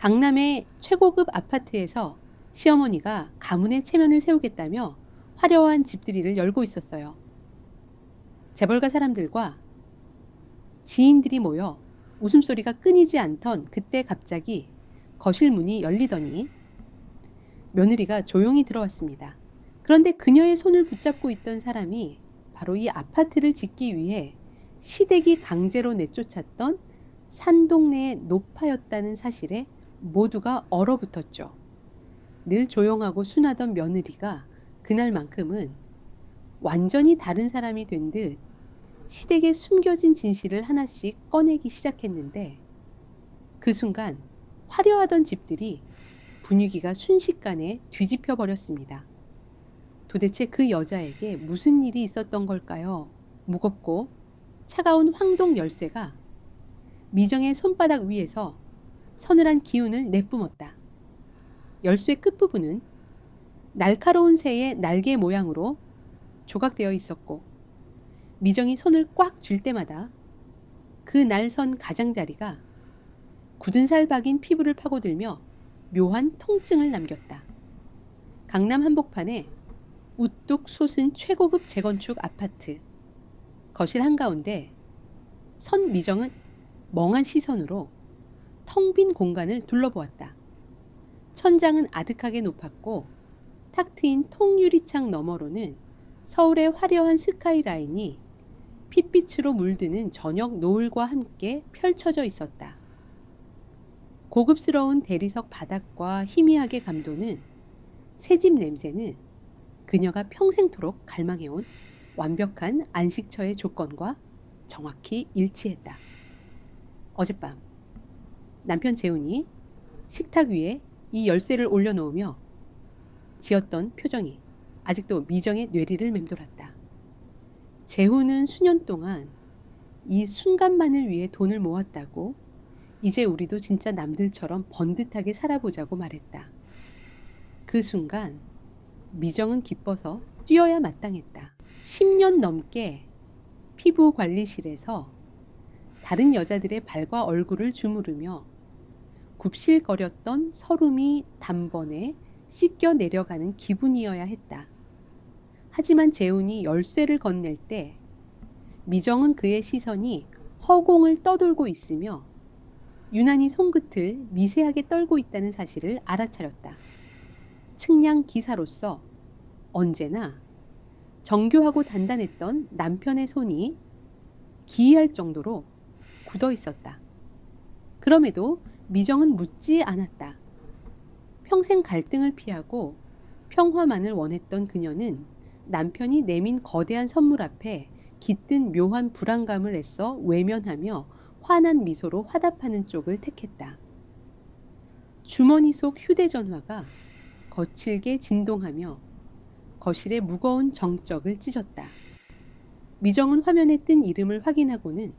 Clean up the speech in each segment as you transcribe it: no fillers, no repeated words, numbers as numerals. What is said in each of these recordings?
강남의 최고급 아파트에서 시어머니가 가문의 체면을 세우겠다며 화려한 집들이를 열고 있었어요. 재벌가 사람들과 지인들이 모여 웃음소리가 끊이지 않던 그때 갑자기 거실 문이 열리더니 며느리가 조용히 들어왔습니다. 그런데 그녀의 손을 붙잡고 있던 사람이 바로 이 아파트를 짓기 위해 시댁이 강제로 내쫓았던 산동네의 노파였다는 사실에 모두가 얼어붙었죠. 늘 조용하고 순하던 며느리가 그날만큼은 완전히 다른 사람이 된 듯 시댁에 숨겨진 진실을 하나씩 꺼내기 시작했는데, 그 순간 화려하던 집들이 분위기가 순식간에 뒤집혀 버렸습니다. 도대체 그 여자에게 무슨 일이 있었던 걸까요? 무겁고 차가운 황동 열쇠가 미정의 손바닥 위에서 서늘한 기운을 내뿜었다. 열쇠 끝부분은 날카로운 새의 날개 모양으로 조각되어 있었고, 미정이 손을 꽉 쥘 때마다 그 날선 가장자리가 굳은 살 박인 피부를 파고들며 묘한 통증을 남겼다. 강남 한복판에 우뚝 솟은 최고급 재건축 아파트. 거실 한가운데 선 미정은 멍한 시선으로 텅 빈 공간을 둘러보았다. 천장은 아득하게 높았고 탁 트인 통유리창 너머로는 서울의 화려한 스카이라인이 핏빛으로 물드는 저녁 노을과 함께 펼쳐져 있었다. 고급스러운 대리석 바닥과 희미하게 감도는 새집 냄새는 그녀가 평생토록 갈망해온 완벽한 안식처의 조건과 정확히 일치했다. 어젯밤 남편 재훈이 식탁 위에 이 열쇠를 올려놓으며 지었던 표정이 아직도 미정의 뇌리를 맴돌았다. 재훈은 수년 동안 이 순간만을 위해 돈을 모았다고 이제 우리도 진짜 남들처럼 번듯하게 살아보자고 말했다. 그 순간 미정은 기뻐서 뛰어야 마땅했다. 10년 넘게 피부관리실에서 다른 여자들의 발과 얼굴을 주무르며 굽실거렸던 서름이 단번에 씻겨 내려가는 기분이어야 했다. 하지만 재훈이 열쇠를 건넬 때 미정은 그의 시선이 허공을 떠돌고 있으며 유난히 손끝을 미세하게 떨고 있다는 사실을 알아차렸다. 측량 기사로서 언제나 정교하고 단단했던 남편의 손이 기이할 정도로 굳어 있었다. 그럼에도 미정은 묻지 않았다. 평생 갈등을 피하고 평화만을 원했던 그녀는 남편이 내민 거대한 선물 앞에 깃든 묘한 불안감을 애써 외면하며 환한 미소로 화답하는 쪽을 택했다. 주머니 속 휴대전화가 거칠게 진동하며 거실의 무거운 정적을 찢었다. 미정은 화면에 뜬 이름을 확인하고는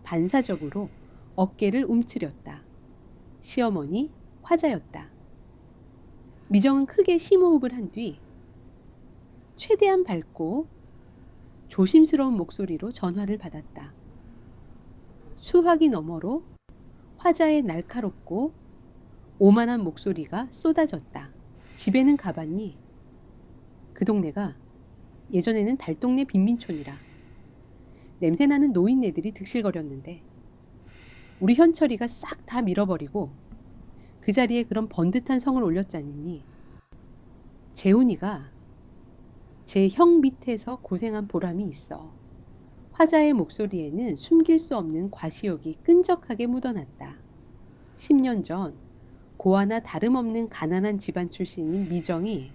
반사적으로 어깨를 움츠렸다. 시어머니 화자였다. 미정은 크게 심호흡을 한 뒤 최대한 밝고 조심스러운 목소리로 전화를 받았다. 수화기 너머로 화자의 날카롭고 오만한 목소리가 쏟아졌다. 집에는 가봤니? 그 동네가 예전에는 달동네 빈민촌이라. 냄새나는 노인네들이 득실거렸는데 우리 현철이가 싹 다 밀어버리고 그 자리에 그런 번듯한 성을 올렸잖니. 재훈이가 제 형 밑에서 고생한 보람이 있어. 화자의 목소리에는 숨길 수 없는 과시욕이 끈적하게 묻어났다. 10년 전 고아나 다름없는 가난한 집안 출신인 미정이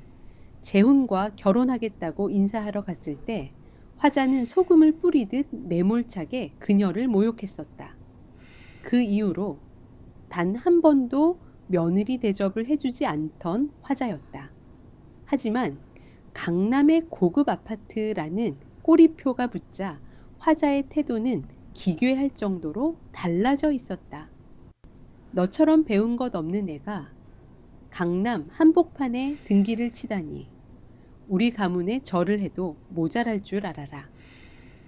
재훈과 결혼하겠다고 인사하러 갔을 때 화자는 소금을 뿌리듯 매몰차게 그녀를 모욕했었다. 그 이후로 단 한 번도 며느리 대접을 해주지 않던 화자였다. 하지만 강남의 고급 아파트라는 꼬리표가 붙자 화자의 태도는 기괴할 정도로 달라져 있었다. 너처럼 배운 것 없는 애가 강남 한복판에 등기를 치다니 우리 가문에 절을 해도 모자랄 줄 알아라.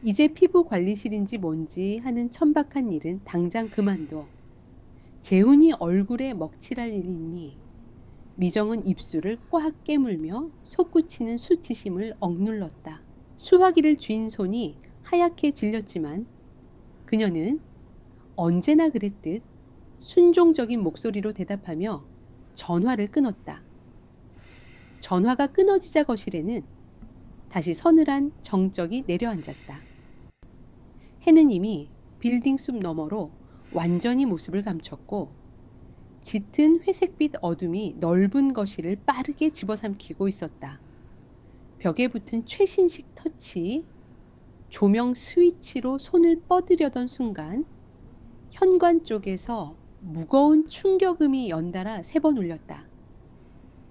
이제 피부 관리실인지 뭔지 하는 천박한 일은 당장 그만둬. 재훈이 얼굴에 먹칠할 일이 있니? 미정은 입술을 꽉 깨물며 솟구치는 수치심을 억눌렀다. 수화기를 쥔 손이 하얗게 질렸지만 그녀는 언제나 그랬듯 순종적인 목소리로 대답하며 전화를 끊었다. 전화가 끊어지자 거실에는 다시 서늘한 정적이 내려앉았다. 해는 이미 빌딩 숲 너머로 완전히 모습을 감췄고 짙은 회색빛 어둠이 넓은 거실을 빠르게 집어삼키고 있었다. 벽에 붙은 최신식 터치, 조명 스위치로 손을 뻗으려던 순간 현관 쪽에서 무거운 충격음이 연달아 3번 울렸다.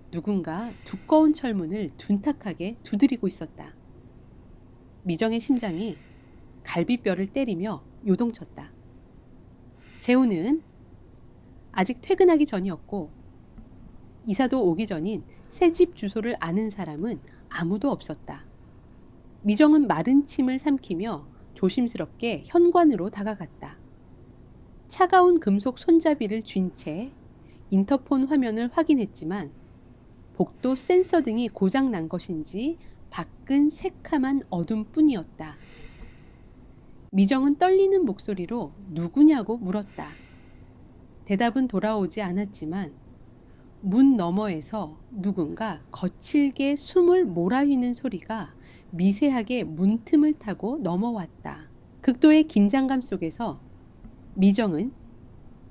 누군가 두꺼운 철문을 둔탁하게 두드리고 있었다. 미정의 심장이 갈비뼈를 때리며 요동쳤다. 재훈은 아직 퇴근하기 전이었고 이사도 오기 전인 새 집 주소를 아는 사람은 아무도 없었다. 미정은 마른 침을 삼키며 조심스럽게 현관으로 다가갔다. 차가운 금속 손잡이를 쥔 채 인터폰 화면을 확인했지만 복도 센서 등이 고장 난 것인지 밖은 새카만 어둠뿐이었다. 미정은 떨리는 목소리로 누구냐고 물었다. 대답은 돌아오지 않았지만 문 너머에서 누군가 거칠게 숨을 몰아휘는 소리가 미세하게 문틈을 타고 넘어왔다. 극도의 긴장감 속에서 미정은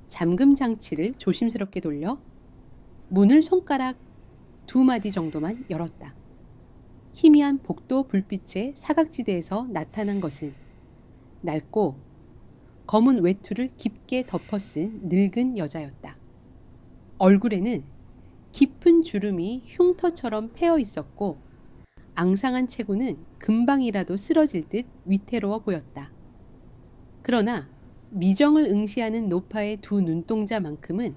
잠금 장치를 조심스럽게 돌려 문을 손가락 2마디 정도만 열었다. 희미한 복도 불빛의 사각지대에서 나타난 것은 낡고 검은 외투를 깊게 덮어쓴 늙은 여자였다. 얼굴에는 깊은 주름이 흉터처럼 패어 있었고 앙상한 체구는 금방이라도 쓰러질 듯 위태로워 보였다. 그러나 미정을 응시하는 노파의 2 눈동자만큼은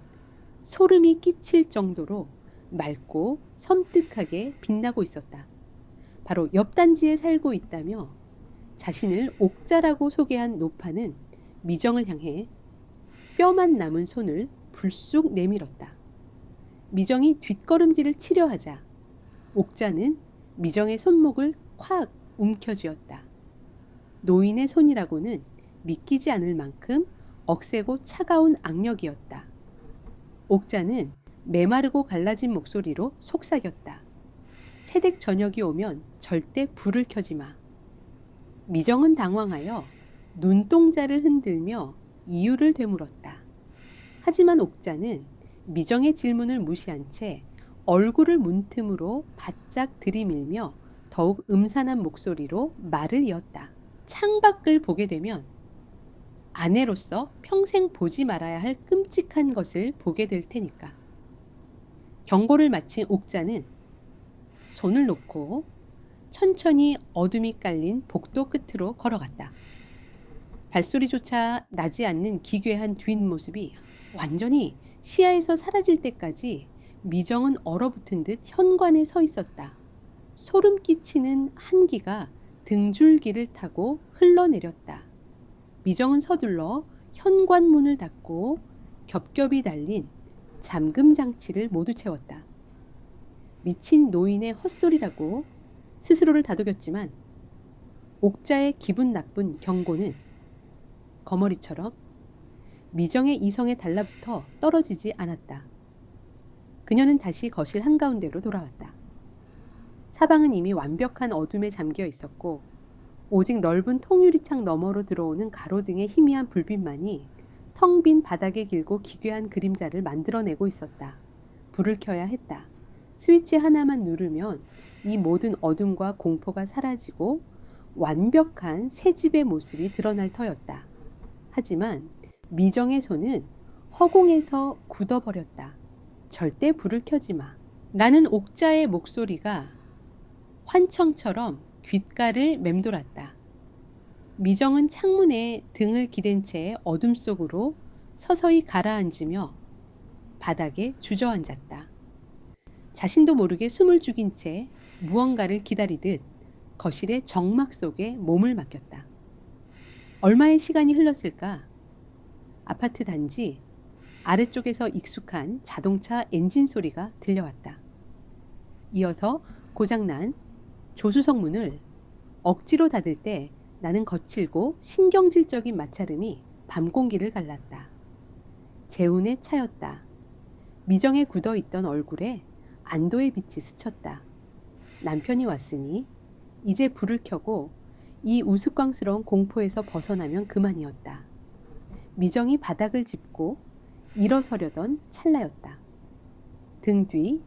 소름이 끼칠 정도로 맑고 섬뜩하게 빛나고 있었다. 바로 옆 단지에 살고 있다며 자신을 옥자라고 소개한 노파는 미정을 향해 뼈만 남은 손을 불쑥 내밀었다. 미정이 뒷걸음질을 치려 하자 옥자는 미정의 손목을 콱 움켜쥐었다. 노인의 손이라고는 믿기지 않을 만큼 억세고 차가운 악력이었다. 옥자는 메마르고 갈라진 목소리로 속삭였다. 새댁 저녁이 오면 절대 불을 켜지 마. 미정은 당황하여 눈동자를 흔들며 이유를 되물었다. 하지만 옥자는 미정의 질문을 무시한 채 얼굴을 문틈으로 바짝 들이밀며 더욱 음산한 목소리로 말을 이었다. 창밖을 보게 되면 아내로서 평생 보지 말아야 할 끔찍한 것을 보게 될 테니까. 경고를 마친 옥자는 손을 놓고 천천히 어둠이 깔린 복도 끝으로 걸어갔다. 발소리조차 나지 않는 기괴한 뒷모습이 완전히 시야에서 사라질 때까지 미정은 얼어붙은 듯 현관에 서 있었다. 소름 끼치는 한기가 등줄기를 타고 흘러내렸다. 미정은 서둘러 현관문을 닫고 겹겹이 달린 잠금 장치를 모두 채웠다. 미친 노인의 헛소리라고 스스로를 다독였지만 옥자의 기분 나쁜 경고는 거머리처럼 미정의 이성에 달라붙어 떨어지지 않았다. 그녀는 다시 거실 한가운데로 돌아왔다. 사방은 이미 완벽한 어둠에 잠겨 있었고 오직 넓은 통유리창 너머로 들어오는 가로등의 희미한 불빛만이 텅 빈 바닥에 길고 기괴한 그림자를 만들어내고 있었다. 불을 켜야 했다. 스위치 하나만 누르면 이 모든 어둠과 공포가 사라지고 완벽한 새 집의 모습이 드러날 터였다. 하지만 미정의 손은 허공에서 굳어버렸다. 절대 불을 켜지 마. 라는 옥자의 목소리가 환청처럼 귓가를 맴돌았다. 미정은 창문에 등을 기댄 채 어둠 속으로 서서히 가라앉으며 바닥에 주저앉았다. 자신도 모르게 숨을 죽인 채 무언가를 기다리듯 거실의 정막 속에 몸을 맡겼다. 얼마의 시간이 흘렀을까? 아파트 단지 아래쪽에서 익숙한 자동차 엔진 소리가 들려왔다. 이어서 고장난 조수석 문을 억지로 닫을 때 나는 거칠고 신경질적인 마찰음이 밤 공기를 갈랐다. 재훈의 차였다. 미정에 굳어있던 얼굴에 안도의 빛이 스쳤다. 남편이 왔으니 이제 불을 켜고 이 우스꽝스러운 공포에서 벗어나면 그만이었다. 미정이 바닥을 짚고 일어서려던 찰나였다. 등 뒤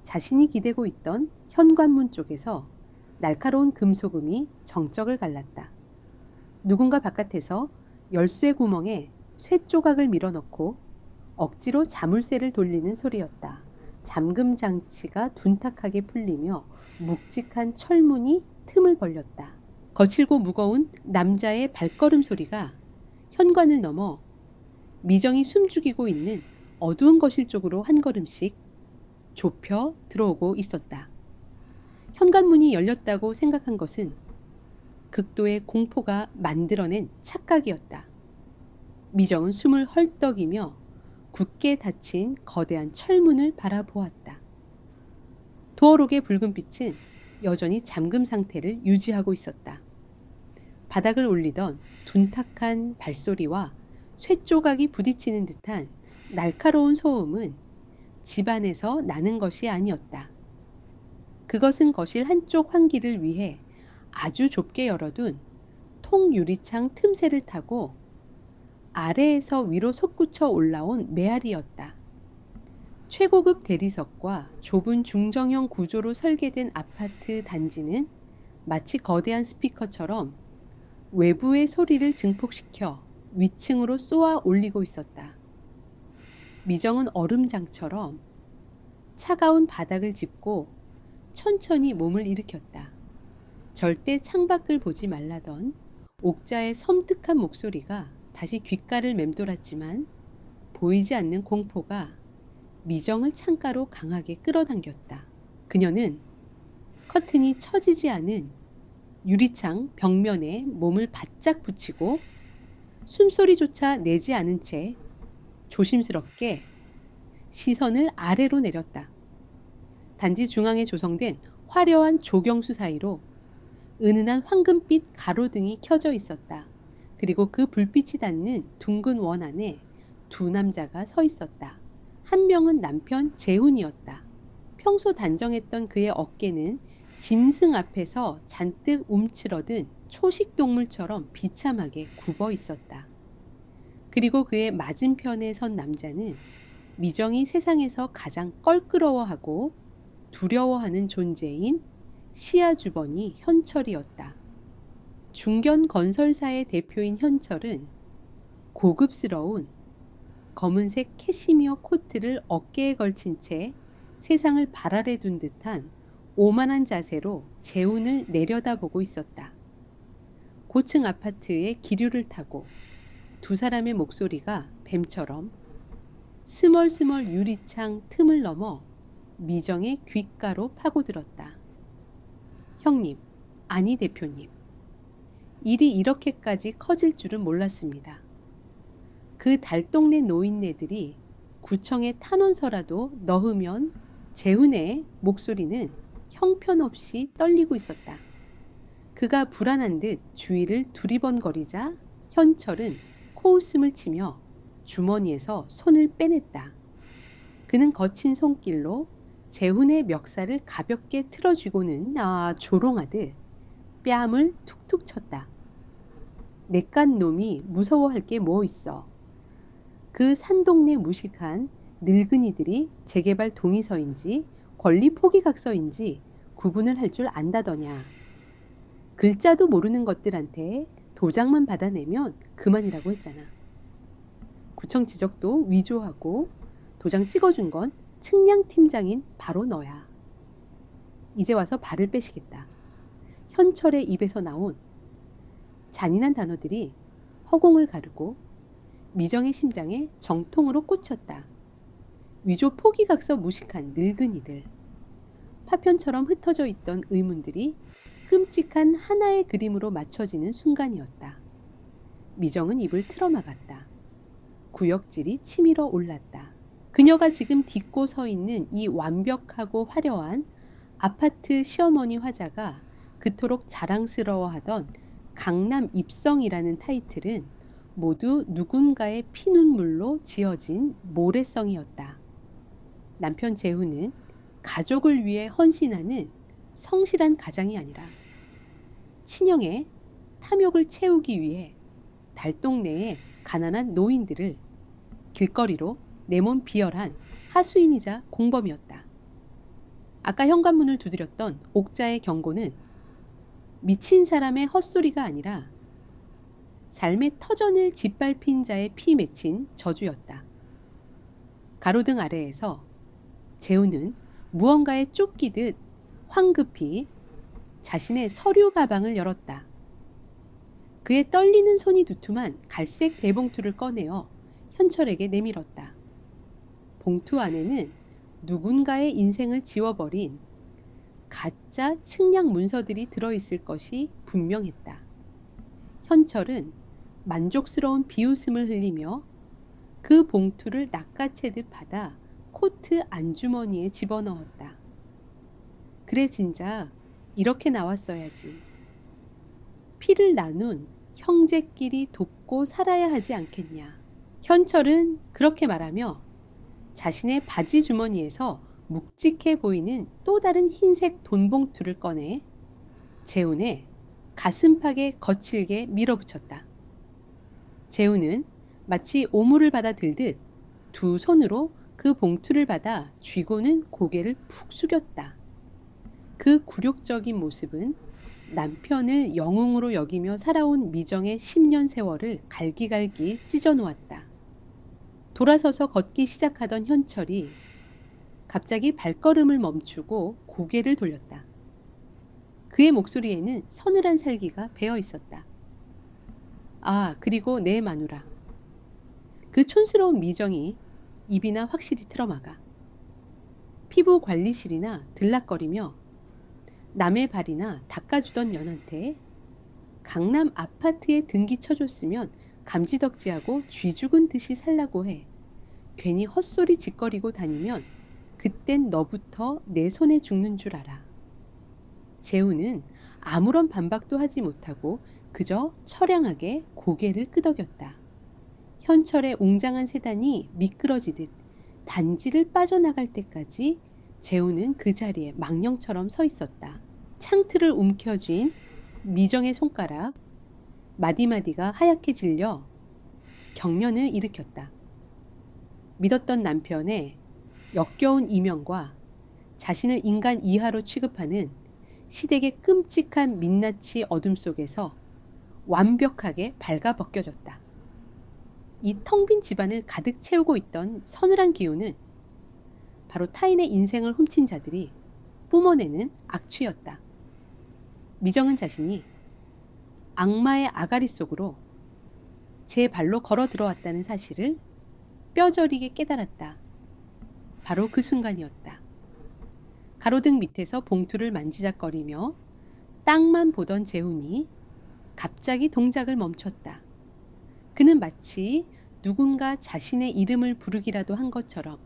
자신이 기대고 있던 현관문 쪽에서 날카로운 금속음이 정적을 갈랐다. 누군가 바깥에서 열쇠 구멍에 쇠 조각을 밀어넣고 억지로 자물쇠를 돌리는 소리였다. 잠금 장치가 둔탁하게 풀리며 묵직한 철문이 틈을 벌렸다. 거칠고 무거운 남자의 발걸음 소리가 현관을 넘어 미정이 숨죽이고 있는 어두운 거실 쪽으로 한 걸음씩 좁혀 들어오고 있었다. 현관문이 열렸다고 생각한 것은 극도의 공포가 만들어낸 착각이었다. 미정은 숨을 헐떡이며 굳게 닫힌 거대한 철문을 바라보았다. 도어록의 붉은 빛은 여전히 잠금 상태를 유지하고 있었다. 바닥을 울리던 둔탁한 발소리와 쇠조각이 부딪히는 듯한 날카로운 소음은 집안에서 나는 것이 아니었다. 그것은 거실 한쪽 환기를 위해 아주 좁게 열어둔 통유리창 틈새를 타고 아래에서 위로 솟구쳐 올라온 메아리였다. 최고급 대리석과 좁은 중정형 구조로 설계된 아파트 단지는 마치 거대한 스피커처럼 외부의 소리를 증폭시켜 위층으로 쏘아 올리고 있었다. 미정은 얼음장처럼 차가운 바닥을 짚고 천천히 몸을 일으켰다. 절대 창밖을 보지 말라던 옥자의 섬뜩한 목소리가 다시 귓가를 맴돌았지만 보이지 않는 공포가 미정을 창가로 강하게 끌어당겼다. 그녀는 커튼이 처지지 않은 유리창 벽면에 몸을 바짝 붙이고 숨소리조차 내지 않은 채 조심스럽게 시선을 아래로 내렸다. 단지 중앙에 조성된 화려한 조경수 사이로 은은한 황금빛 가로등이 켜져 있었다. 그리고 그 불빛이 닿는 둥근 원 안에 두 남자가 서 있었다. 한 명은 남편 재훈이었다. 평소 단정했던 그의 어깨는 짐승 앞에서 잔뜩 움츠러든 초식동물처럼 비참하게 굽어 있었다. 그리고 그의 맞은편에 선 남자는 미정이 세상에서 가장 껄끄러워하고 두려워하는 존재인 시아 주번이 현철이었다. 중견 건설사의 대표인 현철은 고급스러운 검은색 캐시미어 코트를 어깨에 걸친 채 세상을 발 아래 둔 듯한 오만한 자세로 재훈을 내려다보고 있었다. 고층 아파트의 기류를 타고 두 사람의 목소리가 뱀처럼 스멀스멀 유리창 틈을 넘어 미정의 귓가로 파고들었다. 형님, 아니 대표님. 일이 이렇게까지 커질 줄은 몰랐습니다. 그 달동네 노인네들이 구청에 탄원서라도 넣으면 재훈의 목소리는 형편없이 떨리고 있었다. 그가 불안한 듯 주위를 두리번거리자 현철은 코웃음을 치며 주머니에서 손을 빼냈다. 그는 거친 손길로 재훈의 멱살을 가볍게 틀어쥐고는 조롱하듯 뺨을 툭툭 쳤다. 내깟 놈이 무서워할 게 뭐 있어. 그 산동네 무식한 늙은이들이 재개발 동의서인지 권리 포기각서인지 구분을 할 줄 안다더냐. 글자도 모르는 것들한테 도장만 받아내면 그만이라고 했잖아. 구청 지적도 위조하고 도장 찍어준 건 측량 팀장인 바로 너야. 이제 와서 발을 빼시겠다. 현철의 입에서 나온 잔인한 단어들이 허공을 가르고 미정의 심장에 정통으로 꽂혔다. 위조 포기각서 무식한 늙은이들. 파편처럼 흩어져 있던 의문들이 끔찍한 하나의 그림으로 맞춰지는 순간이었다. 미정은 입을 틀어막았다. 구역질이 치밀어 올랐다. 그녀가 지금 딛고 서 있는 이 완벽하고 화려한 아파트 시어머니 화자가 그토록 자랑스러워하던 강남 입성이라는 타이틀은 모두 누군가의 피눈물로 지어진 모래성이었다. 남편 재훈은 가족을 위해 헌신하는 성실한 가장이 아니라 친형의 탐욕을 채우기 위해 달동네의 가난한 노인들을 길거리로 내몬 비열한 하수인이자 공범이었다. 아까 현관문을 두드렸던 옥자의 경고는 미친 사람의 헛소리가 아니라 삶의 터전을 짓밟힌 자의 피 맺힌 저주였다. 가로등 아래에서 재훈은 무언가에 쫓기듯 황급히 자신의 서류 가방을 열었다. 그의 떨리는 손이 두툼한 갈색 대봉투를 꺼내어 현철에게 내밀었다. 봉투 안에는 누군가의 인생을 지워버린 가짜 측량 문서들이 들어있을 것이 분명했다. 현철은 만족스러운 비웃음을 흘리며 그 봉투를 낚아채듯 받아 코트 안주머니에 집어넣었다. 그래, 진작 이렇게 나왔어야지. 피를 나눈 형제끼리 돕고 살아야 하지 않겠냐. 현철은 그렇게 말하며 자신의 바지 주머니에서 묵직해 보이는 또 다른 흰색 돈봉투를 꺼내 재훈의 가슴팍에 거칠게 밀어붙였다. 재훈은 마치 오물을 받아 들듯 두 손으로 그 봉투를 받아 쥐고는 고개를 푹 숙였다. 그 굴욕적인 모습은 남편을 영웅으로 여기며 살아온 미정의 10년 세월을 갈기갈기 찢어놓았다. 돌아서서 걷기 시작하던 현철이 갑자기 발걸음을 멈추고 고개를 돌렸다. 그의 목소리에는 서늘한 살기가 배어 있었다. 아, 그리고 내 마누라. 그 촌스러운 미정이 입이나 확실히 틀어막아 피부 관리실이나 들락거리며 남의 발이나 닦아주던 년한테 강남 아파트에 등기 쳐줬으면 감지덕지하고 쥐 죽은 듯이 살라고 해. 괜히 헛소리 짓거리고 다니면 그땐 너부터 내 손에 죽는 줄 알아. 재훈은 아무런 반박도 하지 못하고 그저 처량하게 고개를 끄덕였다. 현철의 웅장한 세단이 미끄러지듯 단지를 빠져나갈 때까지 재훈은 그 자리에 망령처럼 서 있었다. 창틀을 움켜쥔 미정의 손가락 마디마디가 하얗게 질려 경련을 일으켰다. 믿었던 남편의 역겨운 이명과 자신을 인간 이하로 취급하는 시댁의 끔찍한 민낯이 어둠 속에서 완벽하게 발가벗겨졌다. 이 텅 빈 집안을 가득 채우고 있던 서늘한 기운은 바로 타인의 인생을 훔친 자들이 뿜어내는 악취였다. 미정은 자신이 악마의 아가리 속으로 제 발로 걸어 들어왔다는 사실을 뼈저리게 깨달았다. 바로 그 순간이었다. 가로등 밑에서 봉투를 만지작거리며 땅만 보던 재훈이 갑자기 동작을 멈췄다. 그는 마치 누군가 자신의 이름을 부르기라도 한 것처럼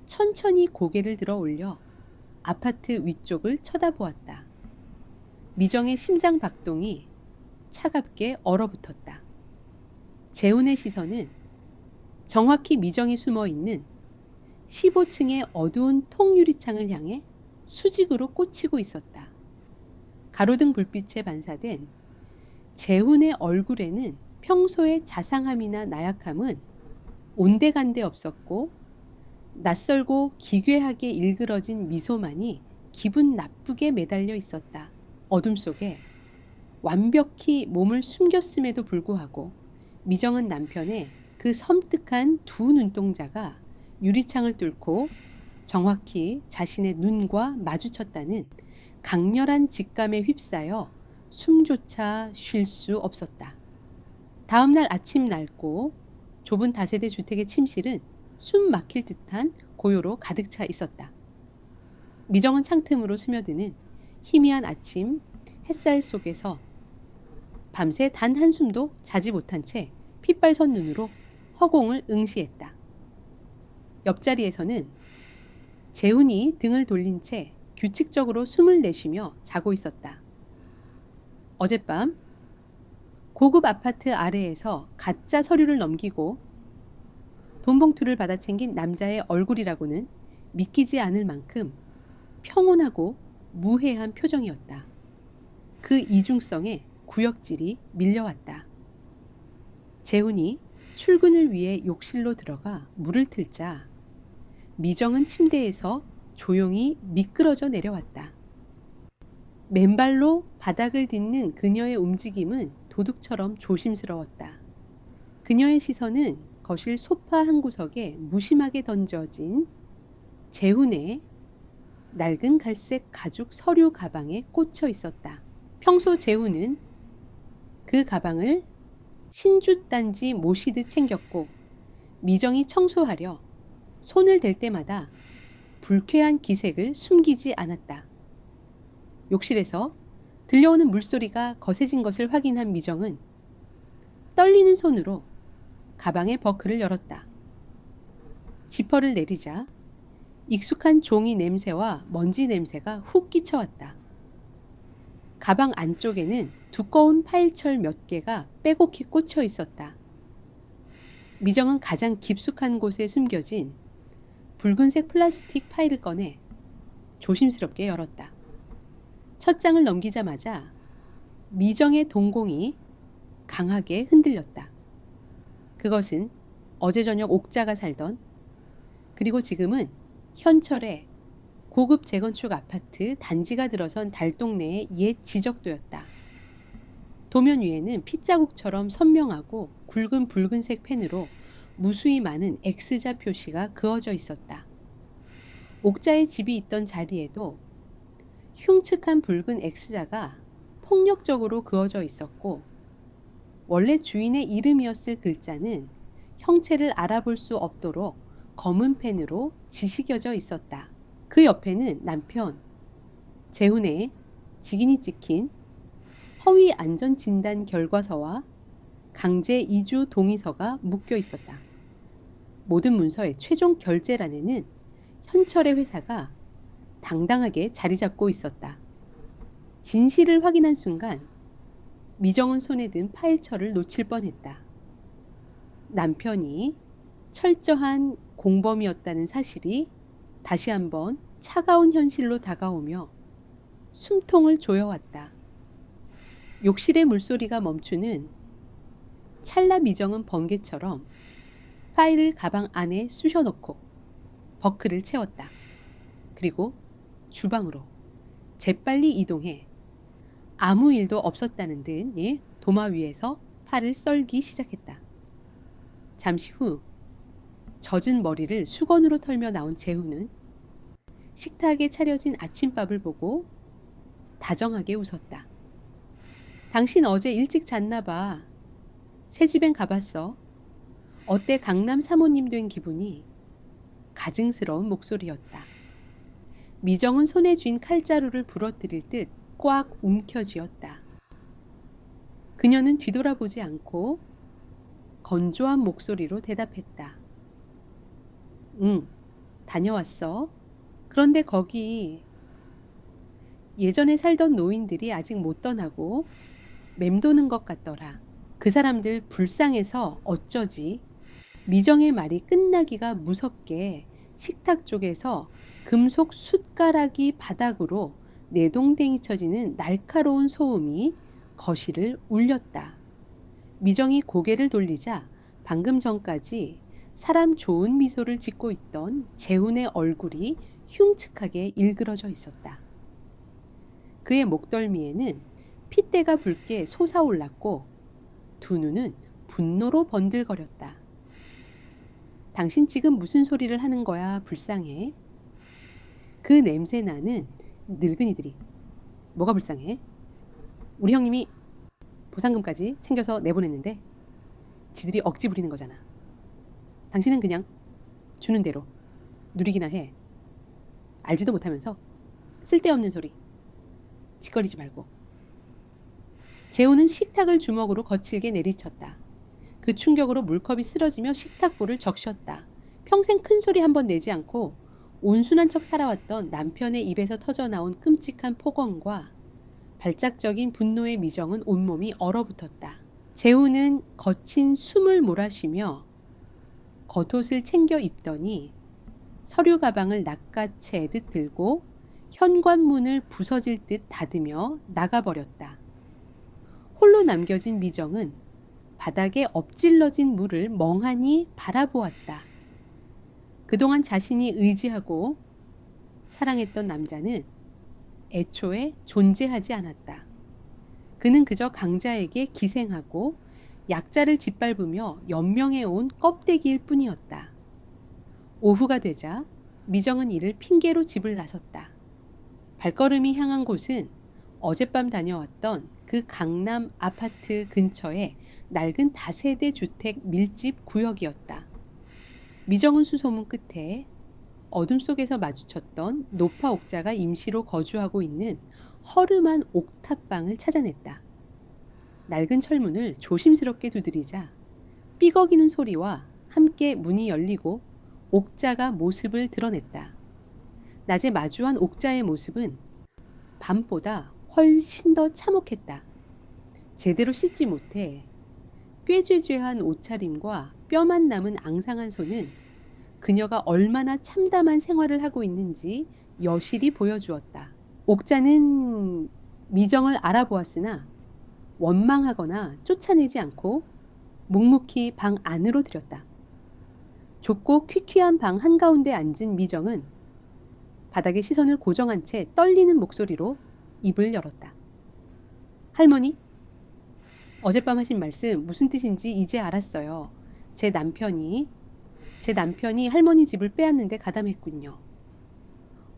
천천히 고개를 들어 올려 아파트 위쪽을 쳐다보았다. 미정의 심장 박동이 차갑게 얼어붙었다. 재훈의 시선은 정확히 미정이 숨어 있는 15층의 어두운 통유리창을 향해 수직으로 꽂히고 있었다. 가로등 불빛에 반사된 재훈의 얼굴에는 평소의 자상함이나 나약함은 온데간데 없었고 낯설고 기괴하게 일그러진 미소만이 기분 나쁘게 매달려 있었다. 어둠 속에 완벽히 몸을 숨겼음에도 불구하고 미정은 남편의 그 섬뜩한 두 눈동자가 유리창을 뚫고 정확히 자신의 눈과 마주쳤다는 강렬한 직감에 휩싸여 숨조차 쉴 수 없었다. 다음 날 아침 낡고 좁은 다세대 주택의 침실은 숨 막힐 듯한 고요로 가득 차 있었다. 미정은 창틈으로 스며드는 희미한 아침 햇살 속에서 밤새 단 한숨도 자지 못한 채 핏발선 눈으로 허공을 응시했다. 옆자리에서는 재훈이 등을 돌린 채 규칙적으로 숨을 내쉬며 자고 있었다. 어젯밤 고급 아파트 아래에서 가짜 서류를 넘기고 돈 봉투를 받아 챙긴 남자의 얼굴이라고는 믿기지 않을 만큼 평온하고 무해한 표정이었다. 그 이중성에 구역질이 밀려왔다. 재훈이 출근을 위해 욕실로 들어가 물을 틀자 미정은 침대에서 조용히 미끄러져 내려왔다. 맨발로 바닥을 딛는 그녀의 움직임은 도둑처럼 조심스러웠다. 그녀의 시선은 거실 소파 한 구석에 무심하게 던져진 재훈의 낡은 갈색 가죽 서류 가방에 꽂혀 있었다. 평소 재훈은 그 가방을 신주단지 모시듯 챙겼고 미정이 청소하려 손을 댈 때마다 불쾌한 기색을 숨기지 않았다. 욕실에서 들려오는 물소리가 거세진 것을 확인한 미정은 떨리는 손으로 가방의 버클을 열었다. 지퍼를 내리자 익숙한 종이 냄새와 먼지 냄새가 훅 끼쳐왔다. 가방 안쪽에는 두꺼운 파일철 몇 개가 빼곡히 꽂혀 있었다. 미정은 가장 깊숙한 곳에 숨겨진 붉은색 플라스틱 파일을 꺼내 조심스럽게 열었다. 첫 장을 넘기자마자 미정의 동공이 강하게 흔들렸다. 그것은 어제 저녁 옥자가 살던 그리고 지금은 현철의 고급 재건축 아파트 단지가 들어선 달동네의 옛 지적도였다. 도면 위에는 핏자국처럼 선명하고 굵은 붉은색 펜으로 무수히 많은 X자 표시가 그어져 있었다. 옥자의 집이 있던 자리에도 흉측한 붉은 X자가 폭력적으로 그어져 있었고 원래 주인의 이름이었을 글자는 형체를 알아볼 수 없도록 검은 펜으로 지시겨져 있었다. 그 옆에는 남편 재훈의 직인이 찍힌 허위 안전진단 결과서와 강제 이주 동의서가 묶여 있었다. 모든 문서의 최종 결제란에는 현철의 회사가 당당하게 자리 잡고 있었다. 진실을 확인한 순간 미정은 손에 든 파일철을 놓칠 뻔했다. 남편이 철저한 공범이었다는 사실이 다시 한번 차가운 현실로 다가오며 숨통을 조여왔다. 욕실의 물소리가 멈추는 찰나 미정은 번개처럼 파일을 가방 안에 쑤셔넣고 버클을 채웠다. 그리고 주방으로 재빨리 이동해 아무 일도 없었다는 듯 도마 위에서 팔을 썰기 시작했다. 잠시 후 젖은 머리를 수건으로 털며 나온 재훈은 식탁에 차려진 아침밥을 보고 다정하게 웃었다. 당신 어제 일찍 잤나 봐. 새집엔 가봤어. 어때 강남 사모님 된 기분이? 가증스러운 목소리였다. 미정은 손에 쥔 칼자루를 부러뜨릴 듯 꽉 움켜쥐었다. 그녀는 뒤돌아보지 않고 건조한 목소리로 대답했다. 응, 다녀왔어. 그런데 거기 예전에 살던 노인들이 아직 못 떠나고 맴도는 것 같더라. 그 사람들 불쌍해서 어쩌지? 미정의 말이 끝나기가 무섭게 식탁 쪽에서 금속 숟가락이 바닥으로 내동댕이 쳐지는 날카로운 소음이 거실을 울렸다. 미정이 고개를 돌리자 방금 전까지 사람 좋은 미소를 짓고 있던 재훈의 얼굴이 흉측하게 일그러져 있었다. 그의 목덜미에는 핏대가 붉게 솟아올랐고 두 눈은 분노로 번들거렸다. 당신 지금 무슨 소리를 하는 거야? 불쌍해. 그 냄새 나는 늙은이들이. 뭐가 불쌍해? 우리 형님이 보상금까지 챙겨서 내보냈는데 지들이 억지 부리는 거잖아. 당신은 그냥 주는 대로 누리기나 해. 알지도 못하면서 쓸데없는 소리. 짓거리지 말고. 재훈은 식탁을 주먹으로 거칠게 내리쳤다. 그 충격으로 물컵이 쓰러지며 식탁보를 적셨다. 평생 큰 소리 한 번 내지 않고 온순한 척 살아왔던 남편의 입에서 터져나온 끔찍한 폭언과 발작적인 분노의 미정은 온몸이 얼어붙었다. 재우는 거친 숨을 몰아쉬며 겉옷을 챙겨 입더니 서류 가방을 낚아채듯 들고 현관문을 부서질 듯 닫으며 나가버렸다. 홀로 남겨진 미정은 바닥에 엎질러진 물을 멍하니 바라보았다. 그동안 자신이 의지하고 사랑했던 남자는 애초에 존재하지 않았다. 그는 그저 강자에게 기생하고 약자를 짓밟으며 연명해온 껍데기일 뿐이었다. 오후가 되자 미정은 이를 핑계로 집을 나섰다. 발걸음이 향한 곳은 어젯밤 다녀왔던 그 강남 아파트 근처의 낡은 다세대 주택 밀집 구역이었다. 미정은 수소문 끝에 어둠 속에서 마주쳤던 노파 옥자가 임시로 거주하고 있는 허름한 옥탑방을 찾아냈다. 낡은 철문을 조심스럽게 두드리자 삐걱이는 소리와 함께 문이 열리고 옥자가 모습을 드러냈다. 낮에 마주한 옥자의 모습은 밤보다 훨씬 더 참혹했다. 제대로 씻지 못해 꾀죄죄한 옷차림과 뼈만 남은 앙상한 손은 그녀가 얼마나 참담한 생활을 하고 있는지 여실히 보여주었다. 옥자는 미정을 알아보았으나 원망하거나 쫓아내지 않고 묵묵히 방 안으로 들였다. 좁고 퀴퀴한 방 한가운데 앉은 미정은 바닥에 시선을 고정한 채 떨리는 목소리로 입을 열었다. 할머니? 어젯밤 하신 말씀 무슨 뜻인지 이제 알았어요. 제 남편이 할머니 집을 빼앗는데 가담했군요.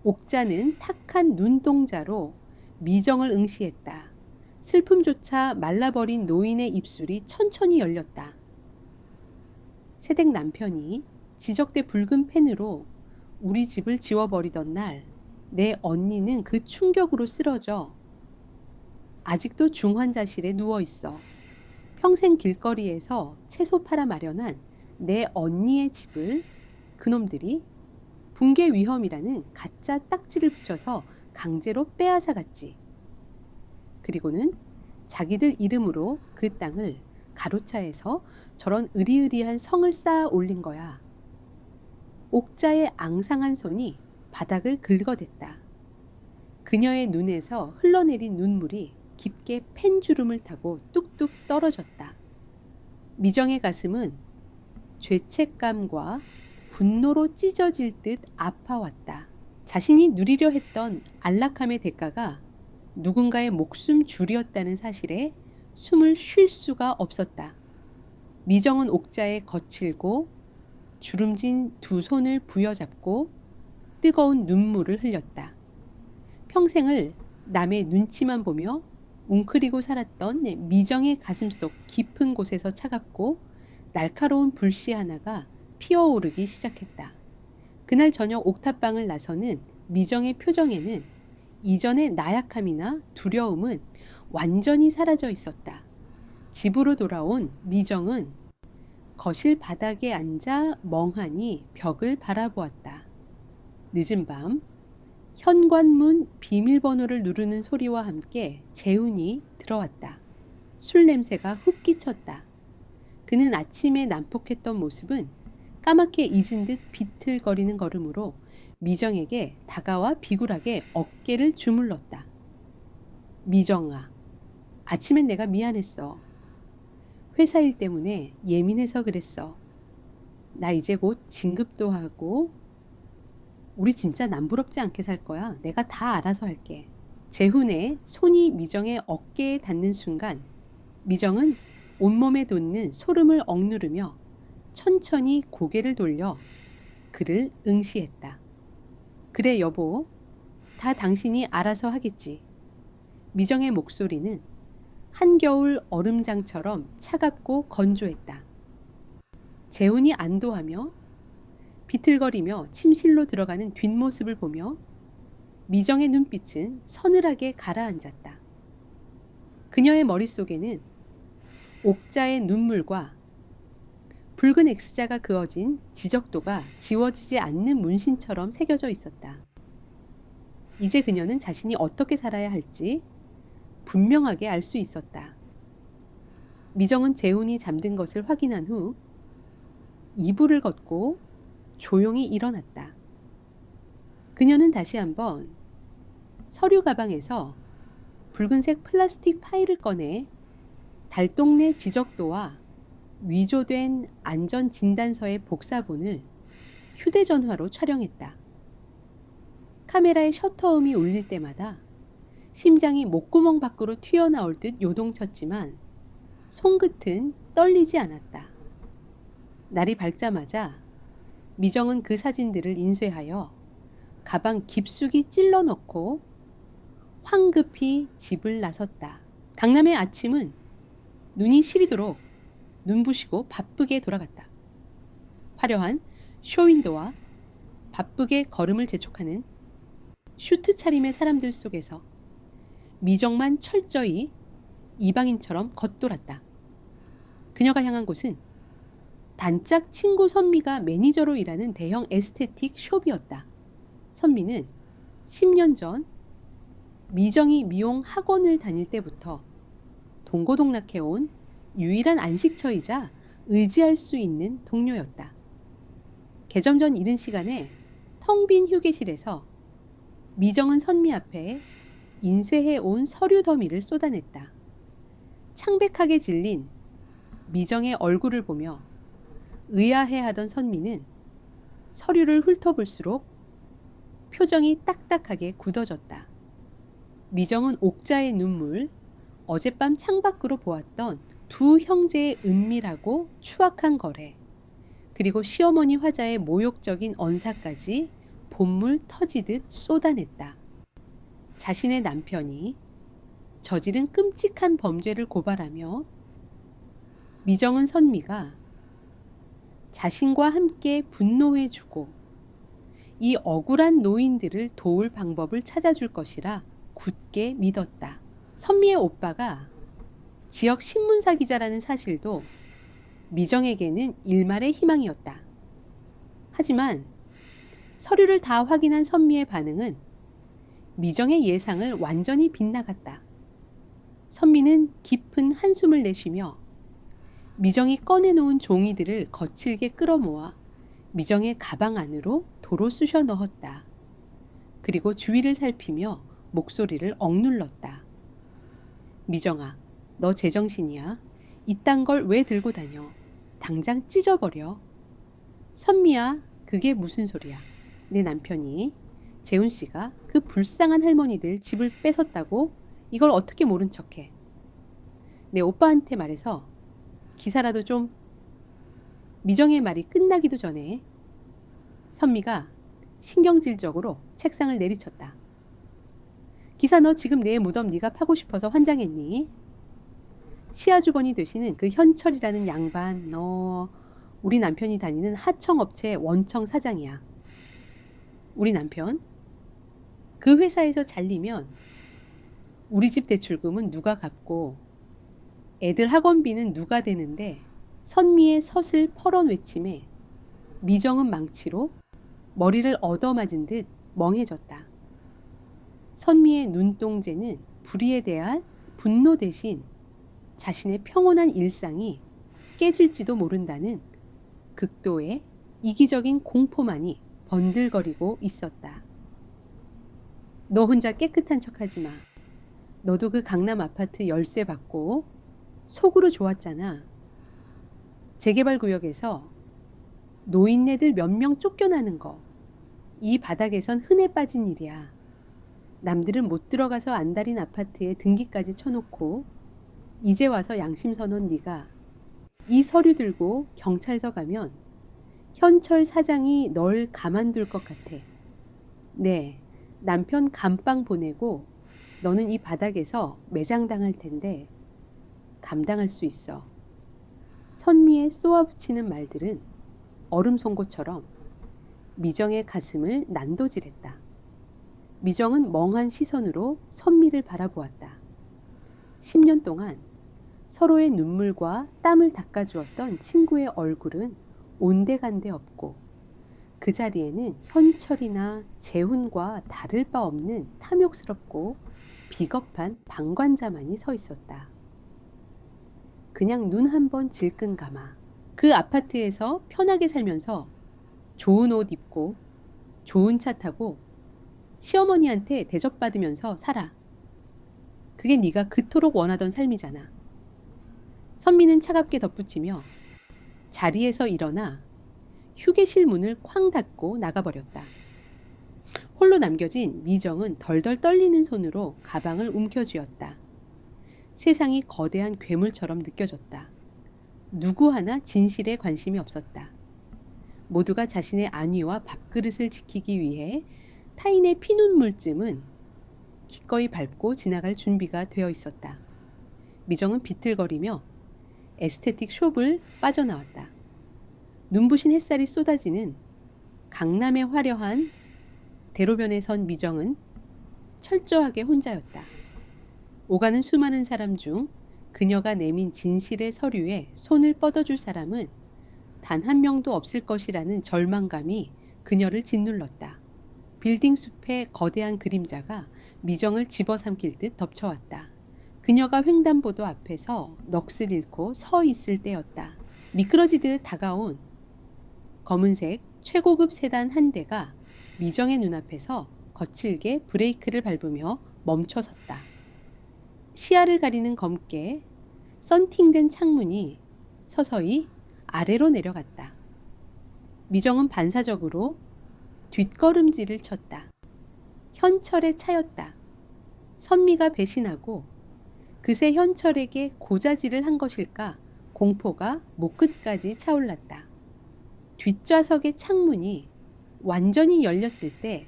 옥자는 탁한 눈동자로 미정을 응시했다. 슬픔조차 말라버린 노인의 입술이 천천히 열렸다. 새댁 남편이 지적대 붉은 펜으로 우리 집을 지워버리던 날 내 언니는 그 충격으로 쓰러져 아직도 중환자실에 누워있어. 평생 길거리에서 채소 팔아 마련한 내 언니의 집을 그놈들이 붕괴 위험이라는 가짜 딱지를 붙여서 강제로 빼앗아 갔지. 그리고는 자기들 이름으로 그 땅을 가로차에서 저런 으리으리한 성을 쌓아 올린 거야. 옥자의 앙상한 손이 바닥을 긁어댔다. 그녀의 눈에서 흘러내린 눈물이 깊게 펜주름을 타고 뚝뚝 떨어졌다. 미정의 가슴은 죄책감과 분노로 찢어질 듯 아파왔다. 자신이 누리려 했던 안락함의 대가가 누군가의 목숨 줄이었다는 사실에 숨을 쉴 수가 없었다. 미정은 옥자의 거칠고 주름진 두 손을 부여잡고 뜨거운 눈물을 흘렸다. 평생을 남의 눈치만 보며 웅크리고 살았던 미정의 가슴속 깊은 곳에서 차갑고 날카로운 불씨 하나가 피어오르기 시작했다. 그날 저녁 옥탑방을 나서는 미정의 표정에는 이전의 나약함이나 두려움은 완전히 사라져 있었다. 집으로 돌아온 미정은 거실 바닥에 앉아 멍하니 벽을 바라보았다. 늦은 밤 현관문 비밀번호를 누르는 소리와 함께 재훈이 들어왔다. 술 냄새가 훅 끼쳤다. 그는 아침에 난폭했던 모습은 까맣게 잊은 듯 비틀거리는 걸음으로 미정에게 다가와 비굴하게 어깨를 주물렀다. 미정아, 아침엔 내가 미안했어. 회사 일 때문에 예민해서 그랬어. 나 이제 곧 진급도 하고 우리 진짜 남부럽지 않게 살 거야. 내가 다 알아서 할게. 재훈의 손이 미정의 어깨에 닿는 순간 미정은 온몸에 돋는 소름을 억누르며 천천히 고개를 돌려 그를 응시했다. 그래 여보, 다 당신이 알아서 하겠지. 미정의 목소리는 한겨울 얼음장처럼 차갑고 건조했다. 재훈이 안도하며 비틀거리며 침실로 들어가는 뒷모습을 보며 미정의 눈빛은 서늘하게 가라앉았다. 그녀의 머릿속에는 옥자의 눈물과 붉은 X자가 그어진 지적도가 지워지지 않는 문신처럼 새겨져 있었다. 이제 그녀는 자신이 어떻게 살아야 할지 분명하게 알 수 있었다. 미정은 재훈이 잠든 것을 확인한 후 이불을 걷고 조용히 일어났다. 그녀는 다시 한번 서류 가방에서 붉은색 플라스틱 파일을 꺼내 달동네 지적도와 위조된 안전진단서의 복사본을 휴대전화로 촬영했다. 카메라의 셔터음이 울릴 때마다 심장이 목구멍 밖으로 튀어나올 듯 요동쳤지만 손끝은 떨리지 않았다. 날이 밝자마자 미정은 그 사진들을 인쇄하여 가방 깊숙이 찔러 넣고 황급히 집을 나섰다. 강남의 아침은 눈이 시리도록 눈부시고 바쁘게 돌아갔다. 화려한 쇼윈도와 바쁘게 걸음을 재촉하는 슈트 차림의 사람들 속에서 미정만 철저히 이방인처럼 겉돌았다. 그녀가 향한 곳은 단짝 친구 선미가 매니저로 일하는 대형 에스테틱 숍이었다. 선미는 10년 전 미정이 미용 학원을 다닐 때부터 동고동락해온 유일한 안식처이자 의지할 수 있는 동료였다. 개점 전 이른 시간에 텅 빈 휴게실에서 미정은 선미 앞에 인쇄해온 서류 더미를 쏟아냈다. 창백하게 질린 미정의 얼굴을 보며 의아해하던 선미는 서류를 훑어볼수록 표정이 딱딱하게 굳어졌다. 미정은 옥자의 눈물, 어젯밤 창밖으로 보았던 두 형제의 은밀하고 추악한 거래, 그리고 시어머니 화자의 모욕적인 언사까지 본물 터지듯 쏟아냈다. 자신의 남편이 저지른 끔찍한 범죄를 고발하며 미정은 선미가 자신과 함께 분노해주고 이 억울한 노인들을 도울 방법을 찾아줄 것이라 굳게 믿었다. 선미의 오빠가 지역 신문사 기자라는 사실도 미정에게는 일말의 희망이었다. 하지만 서류를 다 확인한 선미의 반응은 미정의 예상을 완전히 빗나갔다. 선미는 깊은 한숨을 내쉬며 미정이 꺼내놓은 종이들을 거칠게 끌어모아 미정의 가방 안으로 도로 쑤셔 넣었다. 그리고 주위를 살피며 목소리를 억눌렀다. 미정아, 너 제정신이야? 이딴 걸 왜 들고 다녀? 당장 찢어버려. 선미야, 그게 무슨 소리야? 내 남편이 재훈 씨가 그 불쌍한 할머니들 집을 뺏었다고 이걸 어떻게 모른 척해? 내 오빠한테 말해서 기사라도 좀. 미정의 말이 끝나기도 전에 선미가 신경질적으로 책상을 내리쳤다. 기사, 너 지금 내 무덤 네가 파고 싶어서 환장했니? 시아주번이 되시는 그 현철이라는 양반, 너 우리 남편이 다니는 하청업체 원청 사장이야. 우리 남편? 그 회사에서 잘리면 우리 집 대출금은 누가 갚고 애들 학원비는 누가 대는데? 선미의 서슬 펄언 외침에 미정은 망치로 머리를 얻어맞은 듯 멍해졌다. 선미의 눈동자는 불의에 대한 분노 대신 자신의 평온한 일상이 깨질지도 모른다는 극도의 이기적인 공포만이 번들거리고 있었다. 너 혼자 깨끗한 척하지 마. 너도 그 강남 아파트 열쇠 받고 속으로 좋았잖아. 재개발 구역에서 노인네들 몇 명 쫓겨나는 거, 이 바닥에선 흔해 빠진 일이야. 남들은 못 들어가서 안달인 아파트에 등기까지 쳐놓고 이제 와서 양심선언 네가 이 서류 들고 경찰서 가면 현철 사장이 널 가만둘 것 같아. 네, 남편 감방 보내고 너는 이 바닥에서 매장당할 텐데 감당할 수 있어. 선미의 쏘아붙이는 말들은 얼음 송곳처럼 미정의 가슴을 난도질했다. 미정은 멍한 시선으로 선미를 바라보았다. 10년 동안 서로의 눈물과 땀을 닦아주었던 친구의 얼굴은 온데간데 없고 그 자리에는 현철이나 재훈과 다를 바 없는 탐욕스럽고 비겁한 방관자만이 서 있었다. 그냥 눈 한 번 질끈 감아 그 아파트에서 편하게 살면서 좋은 옷 입고 좋은 차 타고 시어머니한테 대접받으면서 살아. 그게 네가 그토록 원하던 삶이잖아. 선미는 차갑게 덧붙이며 자리에서 일어나 휴게실 문을 쾅 닫고 나가버렸다. 홀로 남겨진 미정은 덜덜 떨리는 손으로 가방을 움켜쥐었다. 세상이 거대한 괴물처럼 느껴졌다. 누구 하나 진실에 관심이 없었다. 모두가 자신의 안위와 밥그릇을 지키기 위해 타인의 피눈물쯤은 기꺼이 밟고 지나갈 준비가 되어 있었다. 미정은 비틀거리며 에스테틱 숍을 빠져나왔다. 눈부신 햇살이 쏟아지는 강남의 화려한 대로변에 선 미정은 철저하게 혼자였다. 오가는 수많은 사람 중 그녀가 내민 진실의 서류에 손을 뻗어줄 사람은 단 한 명도 없을 것이라는 절망감이 그녀를 짓눌렀다. 빌딩 숲의 거대한 그림자가 미정을 집어삼킬 듯 덮쳐왔다. 그녀가 횡단보도 앞에서 넋을 잃고 서 있을 때였다. 미끄러지듯 다가온 검은색 최고급 세단 한 대가 미정의 눈앞에서 거칠게 브레이크를 밟으며 멈춰섰다. 시야를 가리는 검게 썬팅된 창문이 서서히 아래로 내려갔다. 미정은 반사적으로 뒷걸음질을 쳤다. 현철의 차였다. 선미가 배신하고 그새 현철에게 고자질을 한 것일까 공포가 목끝까지 차올랐다. 뒷좌석의 창문이 완전히 열렸을 때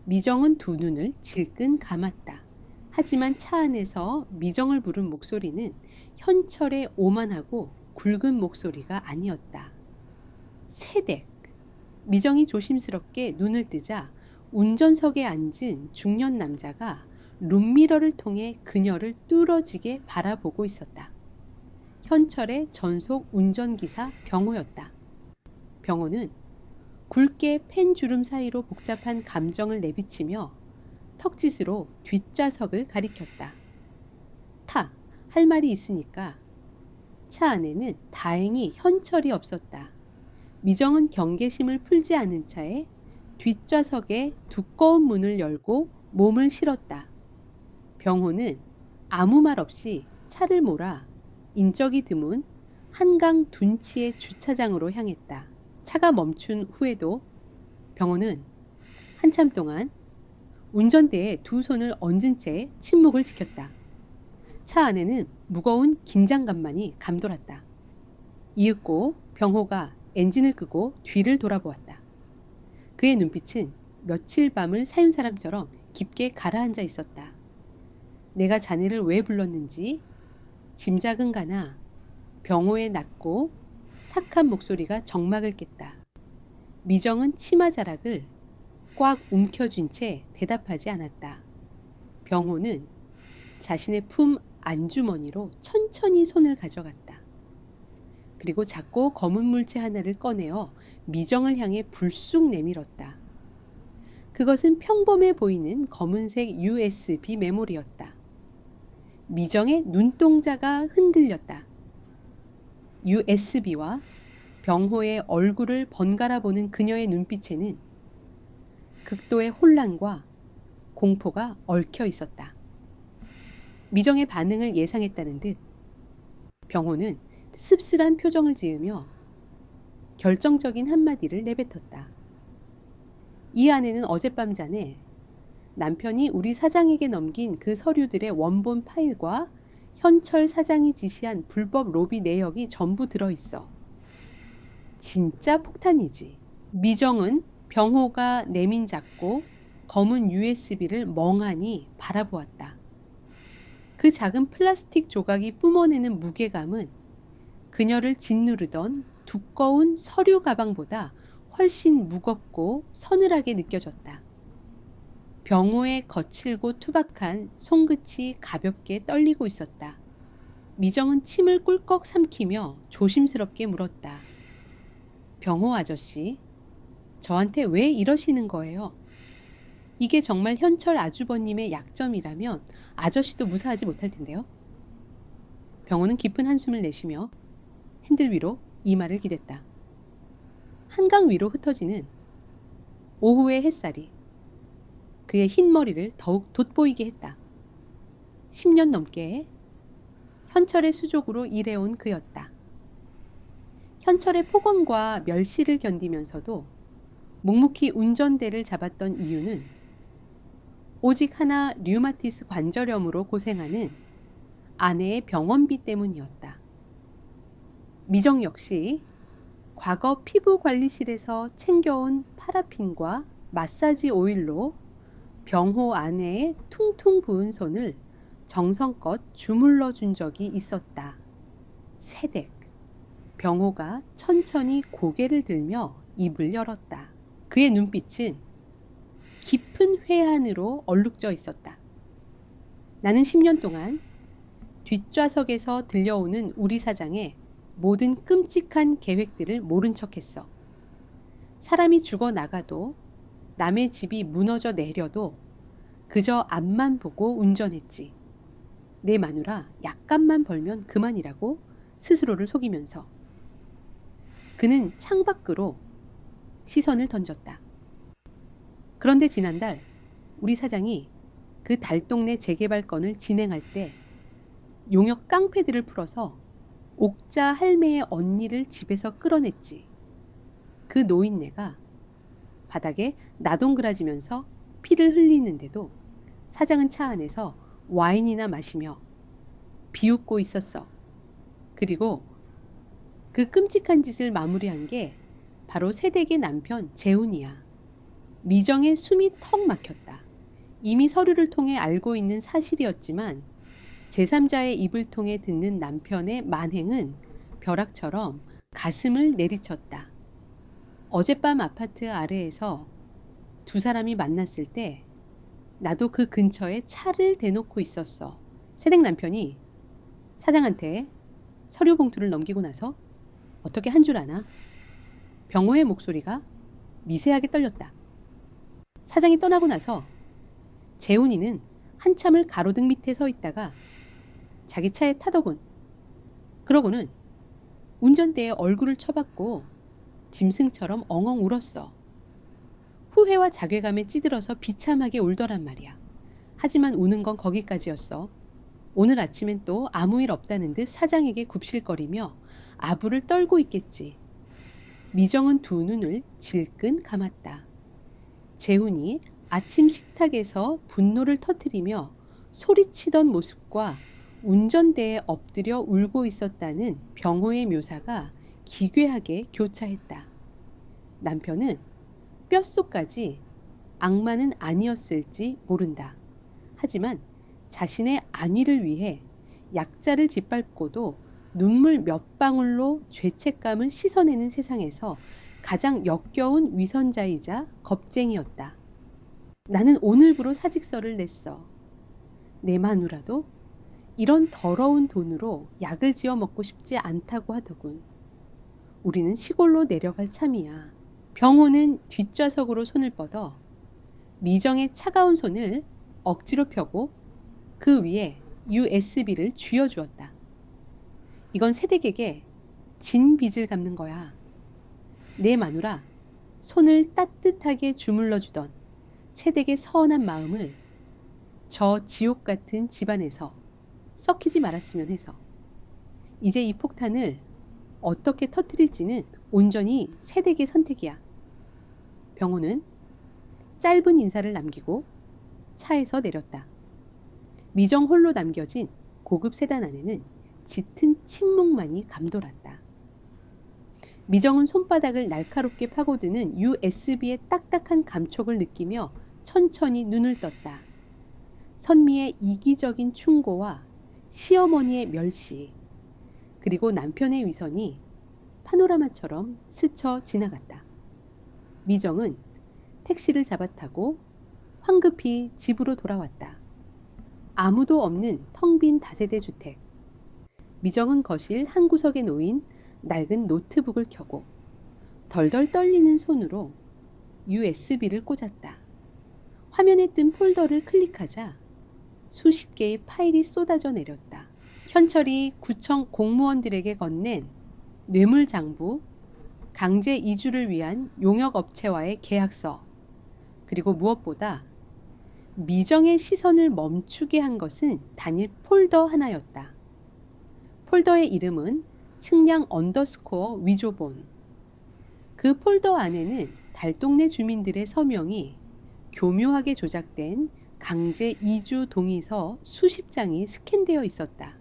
미정은 두 눈을 질끈 감았다. 하지만 차 안에서 미정을 부른 목소리는 현철의 오만하고 굵은 목소리가 아니었다. 세댁. 미정이 조심스럽게 눈을 뜨자 운전석에 앉은 중년 남자가 룸미러를 통해 그녀를 뚫어지게 바라보고 있었다. 현철의 전속 운전기사 병호였다. 병호는 굵게 펜 주름 사이로 복잡한 감정을 내비치며 턱짓으로 뒷좌석을 가리켰다. 타, 할 말이 있으니까. 차 안에는 다행히 현철이 없었다. 미정은 경계심을 풀지 않은 차에 뒷좌석에 두꺼운 문을 열고 몸을 실었다. 병호는 아무 말 없이 차를 몰아 인적이 드문 한강 둔치의 주차장으로 향했다. 차가 멈춘 후에도 병호는 한참 동안 운전대에 두 손을 얹은 채 침묵을 지켰다. 차 안에는 무거운 긴장감만이 감돌았다. 이윽고 병호가 엔진을 끄고 뒤를 돌아보았다. 그의 눈빛은 며칠 밤을 새운 사람처럼 깊게 가라앉아 있었다. 내가 자네를 왜 불렀는지 짐작은 가나 병호의 낮고 탁한 목소리가 정막을 깼다. 미정은 치마 자락을 꽉 움켜쥔 채 대답하지 않았다. 병호는 자신의 품 안주머니로 천천히 손을 가져갔다. 그리고 작고 검은 물체 하나를 꺼내어 미정을 향해 불쑥 내밀었다. 그것은 평범해 보이는 검은색 USB 메모리였다. 미정의 눈동자가 흔들렸다. USB와 병호의 얼굴을 번갈아 보는 그녀의 눈빛에는 극도의 혼란과 공포가 얽혀 있었다. 미정의 반응을 예상했다는 듯 병호는 씁쓸한 표정을 지으며 결정적인 한마디를 내뱉었다. 이 안에는 어젯밤 전에 남편이 우리 사장에게 넘긴 그 서류들의 원본 파일과 현철 사장이 지시한 불법 로비 내역이 전부 들어있어. 진짜 폭탄이지. 미정은 병호가 내민 작고 검은 USB를 멍하니 바라보았다. 그 작은 플라스틱 조각이 뿜어내는 무게감은 그녀를 짓누르던 두꺼운 서류 가방보다 훨씬 무겁고 서늘하게 느껴졌다. 병호의 거칠고 투박한 손끝이 가볍게 떨리고 있었다. 미정은 침을 꿀꺽 삼키며 조심스럽게 물었다. 병호 아저씨, 저한테 왜 이러시는 거예요? 이게 정말 현철 아주버님의 약점이라면 아저씨도 무사하지 못할 텐데요. 병호는 깊은 한숨을 내쉬며 핸들 위로 이마를 기댔다. 한강 위로 흩어지는 오후의 햇살이 그의 흰 머리를 더욱 돋보이게 했다. 10년 넘게 현철의 수족으로 일해온 그였다. 현철의 폭언과 멸시를 견디면서도 묵묵히 운전대를 잡았던 이유는 오직 하나 류마티스 관절염으로 고생하는 아내의 병원비 때문이었다. 미정 역시 과거 피부관리실에서 챙겨온 파라핀과 마사지 오일로 병호 아내의 퉁퉁 부은 손을 정성껏 주물러 준 적이 있었다. 세댁. 병호가 천천히 고개를 들며 입을 열었다. 그의 눈빛은 깊은 회한으로 얼룩져 있었다. 나는 10년 동안 뒷좌석에서 들려오는 우리 사장의 모든 끔찍한 계획들을 모른 척했어. 사람이 죽어 나가도 남의 집이 무너져 내려도 그저 앞만 보고 운전했지. 내 마누라 약간만 벌면 그만이라고 스스로를 속이면서. 그는 창밖으로 시선을 던졌다. 그런데 지난달 우리 사장이 그 달동네 재개발 건을 진행할 때 용역 깡패들을 풀어서 옥자 할매의 언니를 집에서 끌어냈지. 그 노인네가 바닥에 나동그라지면서 피를 흘리는데도 사장은 차 안에서 와인이나 마시며 비웃고 있었어. 그리고 그 끔찍한 짓을 마무리한 게 바로 새댁의 남편 재훈이야. 미정의 숨이 턱 막혔다. 이미 서류를 통해 알고 있는 사실이었지만 제3자의 입을 통해 듣는 남편의 만행은 벼락처럼 가슴을 내리쳤다. 어젯밤 아파트 아래에서 두 사람이 만났을 때 나도 그 근처에 차를 대놓고 있었어. 새댁 남편이 사장한테 서류 봉투를 넘기고 나서 어떻게 한 줄 아나? 병호의 목소리가 미세하게 떨렸다. 사장이 떠나고 나서 재훈이는 한참을 가로등 밑에 서 있다가 자기 차에 타더군. 그러고는 운전대에 얼굴을 쳐박고 짐승처럼 엉엉 울었어. 후회와 자괴감에 찌들어서 비참하게 울더란 말이야. 하지만 우는 건 거기까지였어. 오늘 아침엔 또 아무 일 없다는 듯 사장에게 굽실거리며 아부를 떨고 있겠지. 미정은 두 눈을 질끈 감았다. 재훈이 아침 식탁에서 분노를 터뜨리며 소리치던 모습과 운전대에 엎드려 울고 있었다는 병호의 묘사가 기괴하게 교차했다. 남편은 뼛속까지 악마는 아니었을지 모른다. 하지만 자신의 안위를 위해 약자를 짓밟고도 눈물 몇 방울로 죄책감을 씻어내는 세상에서 가장 역겨운 위선자이자 겁쟁이였다. 나는 오늘부로 사직서를 냈어. 내 마누라도 이런 더러운 돈으로 약을 지어 먹고 싶지 않다고 하더군. 우리는 시골로 내려갈 참이야. 병호는 뒷좌석으로 손을 뻗어 미정의 차가운 손을 억지로 펴고 그 위에 USB를 쥐어주었다. 이건 새댁에게 진 빚을 갚는 거야. 내 마누라 손을 따뜻하게 주물러주던 새댁의 선한 마음을 저 지옥 같은 집안에서 썩히지 말았으면 해서. 이제 이 폭탄을 어떻게 터뜨릴지는 온전히 새댁의 선택이야. 병호는 짧은 인사를 남기고 차에서 내렸다. 미정 홀로 남겨진 고급 세단 안에는 짙은 침묵만이 감돌았다. 미정은 손바닥을 날카롭게 파고드는 USB의 딱딱한 감촉을 느끼며 천천히 눈을 떴다. 선미의 이기적인 충고와 시어머니의 멸시, 그리고 남편의 위선이 파노라마처럼 스쳐 지나갔다. 미정은 택시를 잡아타고 황급히 집으로 돌아왔다. 아무도 없는 텅 빈 다세대 주택. 미정은 거실 한 구석에 놓인 낡은 노트북을 켜고 덜덜 떨리는 손으로 USB를 꽂았다. 화면에 뜬 폴더를 클릭하자 수십 개의 파일이 쏟아져 내렸다. 현철이 구청 공무원들에게 건넨 뇌물장부, 강제 이주를 위한 용역업체와의 계약서, 그리고 무엇보다 미정의 시선을 멈추게 한 것은 단일 폴더 하나였다. 폴더의 이름은 측량 언더스코어 위조본. 그 폴더 안에는 달동네 주민들의 서명이 교묘하게 조작된 강제 이주 동의서 수십 장이 스캔되어 있었다.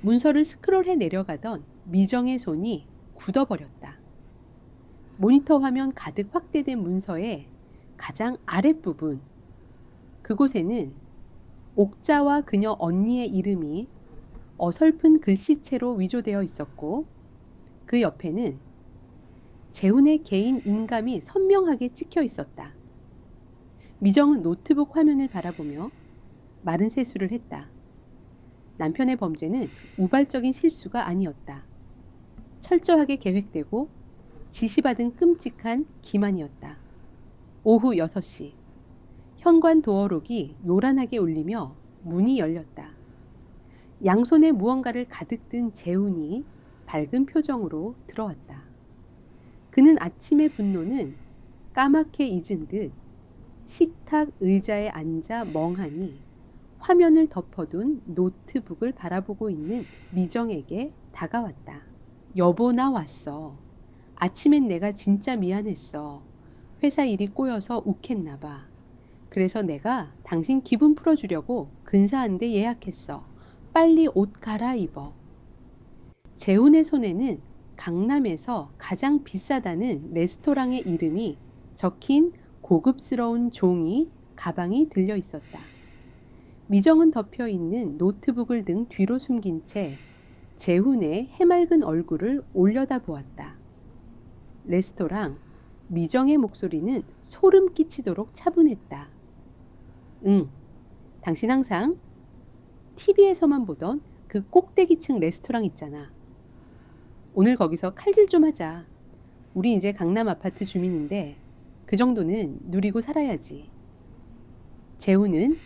문서를 스크롤해 내려가던 미정의 손이 굳어버렸다. 모니터 화면 가득 확대된 문서의 가장 아랫부분, 그곳에는 옥자와 그녀 언니의 이름이 어설픈 글씨체로 위조되어 있었고, 그 옆에는 재훈의 개인 인감이 선명하게 찍혀 있었다. 미정은 노트북 화면을 바라보며 마른 세수를 했다. 남편의 범죄는 우발적인 실수가 아니었다. 철저하게 계획되고 지시받은 끔찍한 기만이었다. 오후 6시, 현관 도어록이 요란하게 울리며 문이 열렸다. 양손에 무언가를 가득 든 재훈이 밝은 표정으로 들어왔다. 그는 아침의 분노는 까맣게 잊은 듯 식탁 의자에 앉아 멍하니 화면을 덮어둔 노트북을 바라보고 있는 미정에게 다가왔다. 여보, 나 왔어. 아침엔 내가 진짜 미안했어. 회사 일이 꼬여서 욱했나 봐. 그래서 내가 당신 기분 풀어주려고 근사한 데 예약했어. 빨리 옷 갈아입어. 재훈의 손에는 강남에서 가장 비싸다는 레스토랑의 이름이 적힌 고급스러운 종이 가방이 들려 있었다. 미정은 덮여있는 노트북을 등 뒤로 숨긴 채 재훈의 해맑은 얼굴을 올려다 보았다. 레스토랑, 미정의 목소리는 소름 끼치도록 차분했다. 응, 당신 항상 TV에서만 보던 그 꼭대기층 레스토랑 있잖아. 오늘 거기서 칼질 좀 하자. 우리 이제 강남 아파트 주민인데 그 정도는 누리고 살아야지. 재훈은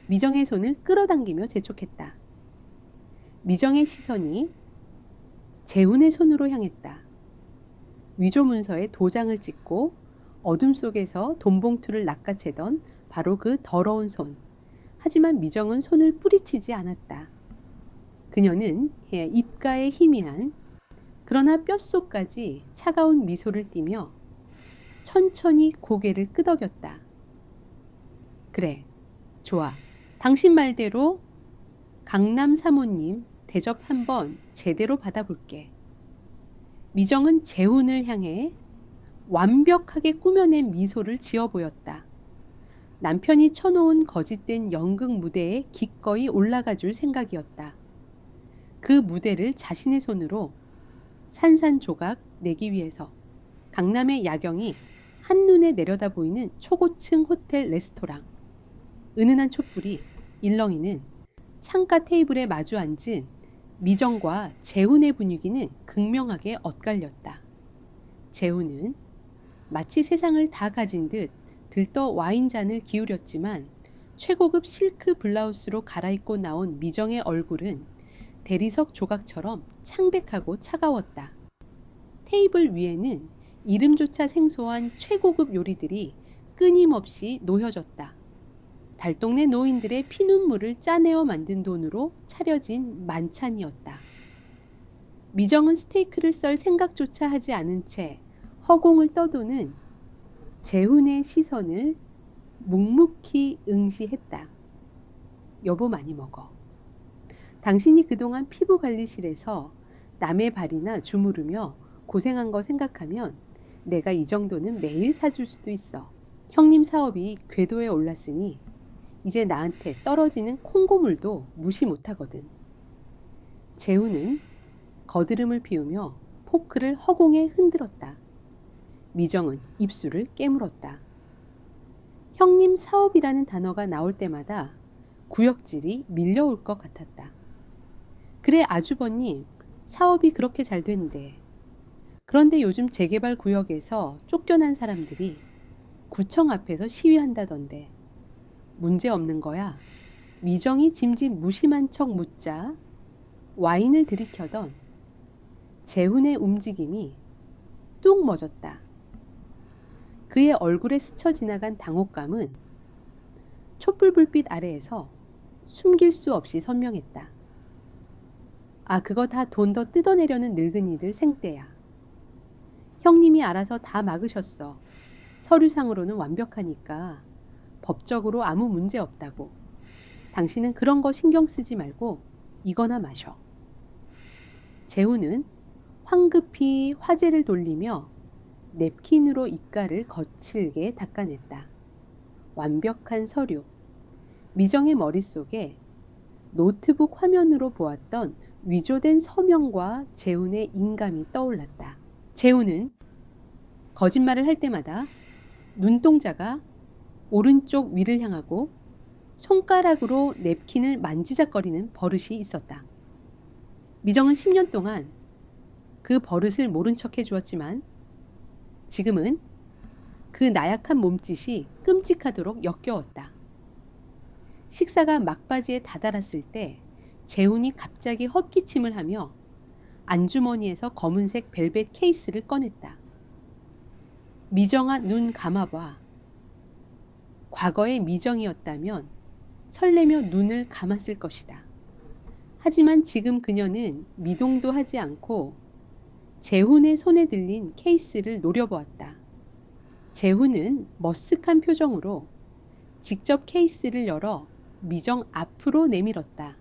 미정의 손을 끌어당기며 재촉했다. 미정의 시선이 재훈의 손으로 향했다. 위조 문서에 도장을 찍고 어둠 속에서 돈봉투를 낚아채던 바로 그 더러운 손. 하지만 미정은 손을 뿌리치지 않았다. 그녀는 입가에 희미한 그러나 뼛속까지 차가운 미소를 띠며 천천히 고개를 끄덕였다. 그래, 좋아. 당신 말대로 강남 사모님 대접 한번 제대로 받아볼게. 미정은 재훈을 향해 완벽하게 꾸며낸 미소를 지어 보였다. 남편이 쳐놓은 거짓된 연극 무대에 기꺼이 올라가 줄 생각이었다. 그 무대를 자신의 손으로 산산조각 내기 위해서 강남의 야경이 한눈에 내려다 보이는 초고층 호텔 레스토랑. 은은한 촛불이 일렁이는 창가 테이블에 마주 앉은 미정과 재훈의 분위기는 극명하게 엇갈렸다. 재훈은 마치 세상을 다 가진 듯 들떠 와인잔을 기울였지만 최고급 실크 블라우스로 갈아입고 나온 미정의 얼굴은 대리석 조각처럼 창백하고 차가웠다. 테이블 위에는 이름조차 생소한 최고급 요리들이 끊임없이 놓여졌다. 달동네 노인들의 피눈물을 짜내어 만든 돈으로 차려진 만찬이었다. 미정은 스테이크를 썰 생각조차 하지 않은 채 허공을 떠도는 재훈의 시선을 묵묵히 응시했다. 여보, 많이 먹어. 당신이 그동안 피부관리실에서 남의 발이나 주무르며 고생한 거 생각하면 내가 이 정도는 매일 사줄 수도 있어. 형님 사업이 궤도에 올랐으니 이제 나한테 떨어지는 콩고물도 무시 못하거든. 재훈은 거드름을 피우며 포크를 허공에 흔들었다. 미정은 입술을 깨물었다. 형님 사업이라는 단어가 나올 때마다 구역질이 밀려올 것 같았다. 그래 아주버님, 사업이 그렇게 잘 된대. 그런데 요즘 재개발 구역에서 쫓겨난 사람들이 구청 앞에서 시위한다던데. 문제 없는 거야. 미정이 짐짓 무심한 척 묻자 와인을 들이켜던 재훈의 움직임이 뚝 멎었다. 그의 얼굴에 스쳐 지나간 당혹감은 촛불 불빛 아래에서 숨길 수 없이 선명했다. 아, 그거 다 돈 더 뜯어내려는 늙은이들 생떼야. 형님이 알아서 다 막으셨어. 서류상으로는 완벽하니까 법적으로 아무 문제 없다고. 당신은 그런 거 신경 쓰지 말고 이거나 마셔. 재훈은 황급히 화제를 돌리며 냅킨으로 입가를 거칠게 닦아냈다. 완벽한 서류. 미정의 머릿속에 노트북 화면으로 보았던 위조된 서명과 재훈의 인감이 떠올랐다. 재훈은 거짓말을 할 때마다 눈동자가 오른쪽 위를 향하고 손가락으로 냅킨을 만지작거리는 버릇이 있었다. 미정은 10년 동안 그 버릇을 모른 척 해주었지만 지금은 그 나약한 몸짓이 끔찍하도록 역겨웠다. 식사가 막바지에 다다랐을 때 재훈이 갑자기 헛기침을 하며 안주머니에서 검은색 벨벳 케이스를 꺼냈다. 미정아, 눈 감아봐. 과거의 미정이었다면 설레며 눈을 감았을 것이다. 하지만 지금 그녀는 미동도 하지 않고 재훈의 손에 들린 케이스를 노려보았다. 재훈은 머쓱한 표정으로 직접 케이스를 열어 미정 앞으로 내밀었다.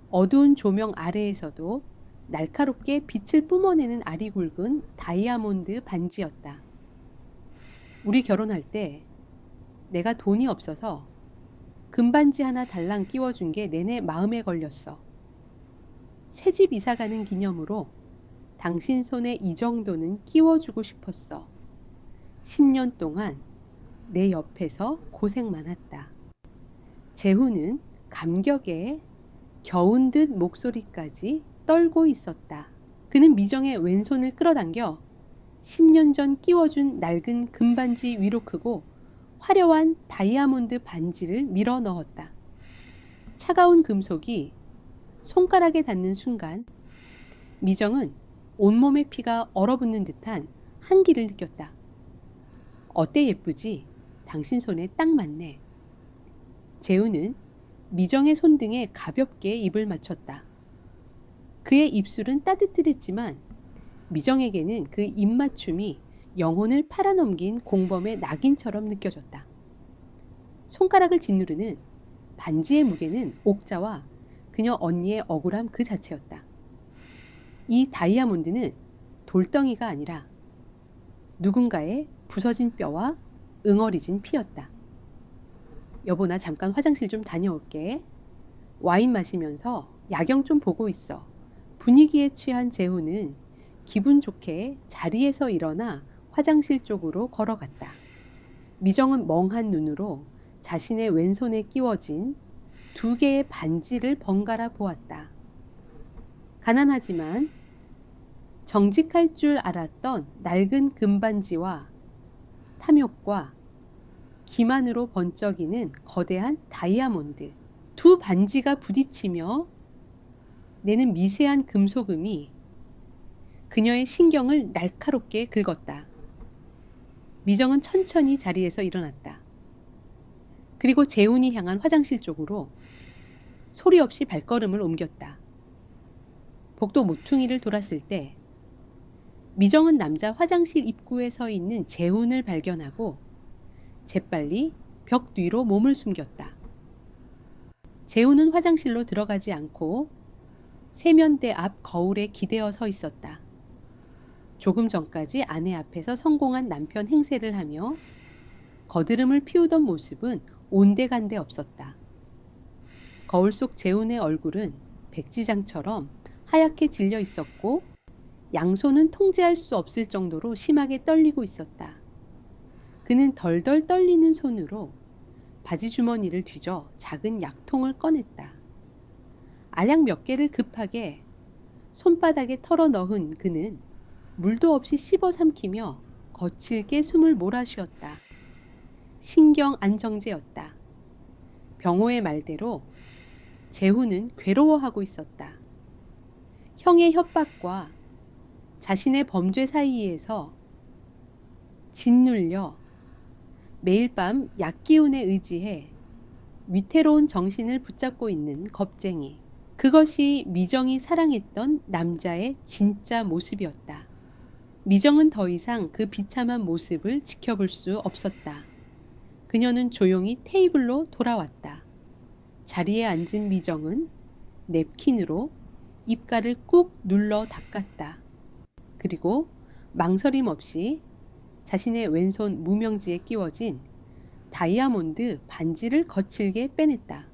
어두운 조명 아래에서도 날카롭게 빛을 뿜어내는 알이 굵은 다이아몬드 반지였다. 우리 결혼할 때 내가 돈이 없어서 금반지 하나 달랑 끼워준 게 내내 마음에 걸렸어. 새집 이사 가는 기념으로 당신 손에 이 정도는 끼워주고 싶었어. 10년 동안 내 옆에서 고생 많았다. 재훈은 감격에 겨운 듯 목소리까지 떨고 있었다. 그는 미정의 왼손을 끌어당겨 10년 전 끼워준 낡은 금반지 위로 크고 화려한 다이아몬드 반지를 밀어 넣었다. 차가운 금속이 손가락에 닿는 순간 미정은 온몸의 피가 얼어붙는 듯한 한기를 느꼈다. 어때 예쁘지? 당신 손에 딱 맞네. 재훈은 미정의 손등에 가볍게 입을 맞췄다. 그의 입술은 따뜻했지만 미정에게는 그 입맞춤이 영혼을 팔아넘긴 공범의 낙인처럼 느껴졌다. 손가락을 짓누르는 반지의 무게는 옥자와 그녀 언니의 억울함 그 자체였다. 이 다이아몬드는 돌덩이가 아니라 누군가의 부서진 뼈와 응어리진 피였다. 여보, 나 잠깐 화장실 좀 다녀올게. 와인 마시면서 야경 좀 보고 있어. 분위기에 취한 재훈은 기분 좋게 자리에서 일어나 화장실 쪽으로 걸어갔다. 미정은 멍한 눈으로 자신의 왼손에 끼워진 2개의 반지를 번갈아 보았다. 가난하지만 정직할 줄 알았던 낡은 금반지와 탐욕과 기만으로 번쩍이는 거대한 다이아몬드. 2 반지가 부딪히며 내는 미세한 금소금이 그녀의 신경을 날카롭게 긁었다. 미정은 천천히 자리에서 일어났다. 그리고 재훈이 향한 화장실 쪽으로 소리 없이 발걸음을 옮겼다. 복도 모퉁이를 돌았을 때 미정은 남자 화장실 입구에 서 있는 재훈을 발견하고 재빨리 벽 뒤로 몸을 숨겼다. 재훈은 화장실로 들어가지 않고 세면대 앞 거울에 기대어 서 있었다. 조금 전까지 아내 앞에서 성공한 남편 행세를 하며 거드름을 피우던 모습은 온데간데 없었다. 거울 속 재훈의 얼굴은 백지장처럼 하얗게 질려 있었고 양손은 통제할 수 없을 정도로 심하게 떨리고 있었다. 그는 덜덜 떨리는 손으로 바지 주머니를 뒤져 작은 약통을 꺼냈다. 알약 몇 개를 급하게 손바닥에 털어 넣은 그는 물도 없이 씹어 삼키며 거칠게 숨을 몰아쉬었다. 신경 안정제였다. 병호의 말대로 재훈은 괴로워하고 있었다. 형의 협박과 자신의 범죄 사이에서 짓눌려 매일 밤 약기운에 의지해 위태로운 정신을 붙잡고 있는 겁쟁이. 그것이 미정이 사랑했던 남자의 진짜 모습이었다. 미정은 더 이상 그 비참한 모습을 지켜볼 수 없었다. 그녀는 조용히 테이블로 돌아왔다. 자리에 앉은 미정은 냅킨으로 입가를 꾹 눌러 닦았다. 그리고 망설임 없이 자신의 왼손 무명지에 끼워진 다이아몬드 반지를 거칠게 빼냈다.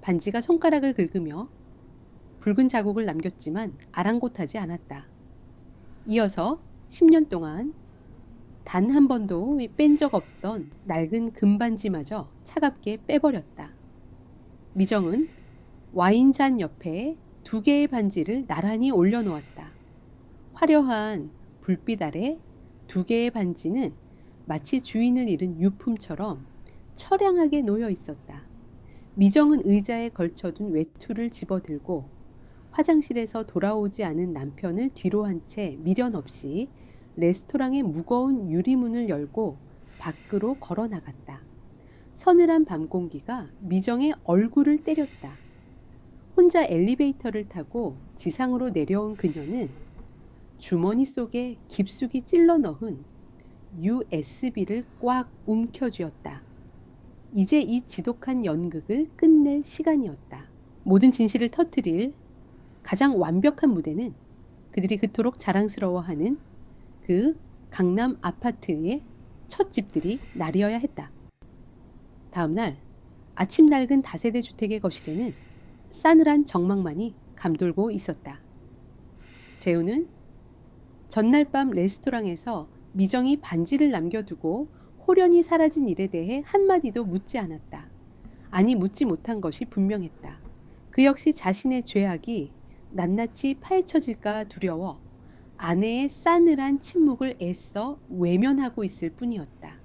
반지가 손가락을 긁으며 붉은 자국을 남겼지만 아랑곳하지 않았다. 이어서 10년 동안 단 한 번도 뺀 적 없던 낡은 금반지마저 차갑게 빼버렸다. 미정은 와인잔 옆에 2개의 반지를 나란히 올려놓았다. 화려한 불빛 아래 2개의 반지는 마치 주인을 잃은 유품처럼 처량하게 놓여 있었다. 미정은 의자에 걸쳐둔 외투를 집어들고 화장실에서 돌아오지 않은 남편을 뒤로 한 채 미련 없이 레스토랑의 무거운 유리문을 열고 밖으로 걸어 나갔다. 서늘한 밤 공기가 미정의 얼굴을 때렸다. 혼자 엘리베이터를 타고 지상으로 내려온 그녀는 주머니 속에 깊숙이 찔러 넣은 USB를 꽉 움켜쥐었다. 이제 이 지독한 연극을 끝낼 시간이었다. 모든 진실을 터뜨릴 가장 완벽한 무대는 그들이 그토록 자랑스러워하는 그 강남 아파트의 첫 집들이 날이어야 했다. 다음 날 아침 낡은 다세대 주택의 거실에는 싸늘한 정막만이 감돌고 있었다. 재우는 전날 밤 레스토랑에서 미정이 반지를 남겨두고 홀연히 사라진 일에 대해 한마디도 묻지 않았다. 아니, 묻지 못한 것이 분명했다. 그 역시 자신의 죄악이 낱낱이 파헤쳐질까 두려워 아내의 싸늘한 침묵을 애써 외면하고 있을 뿐이었다.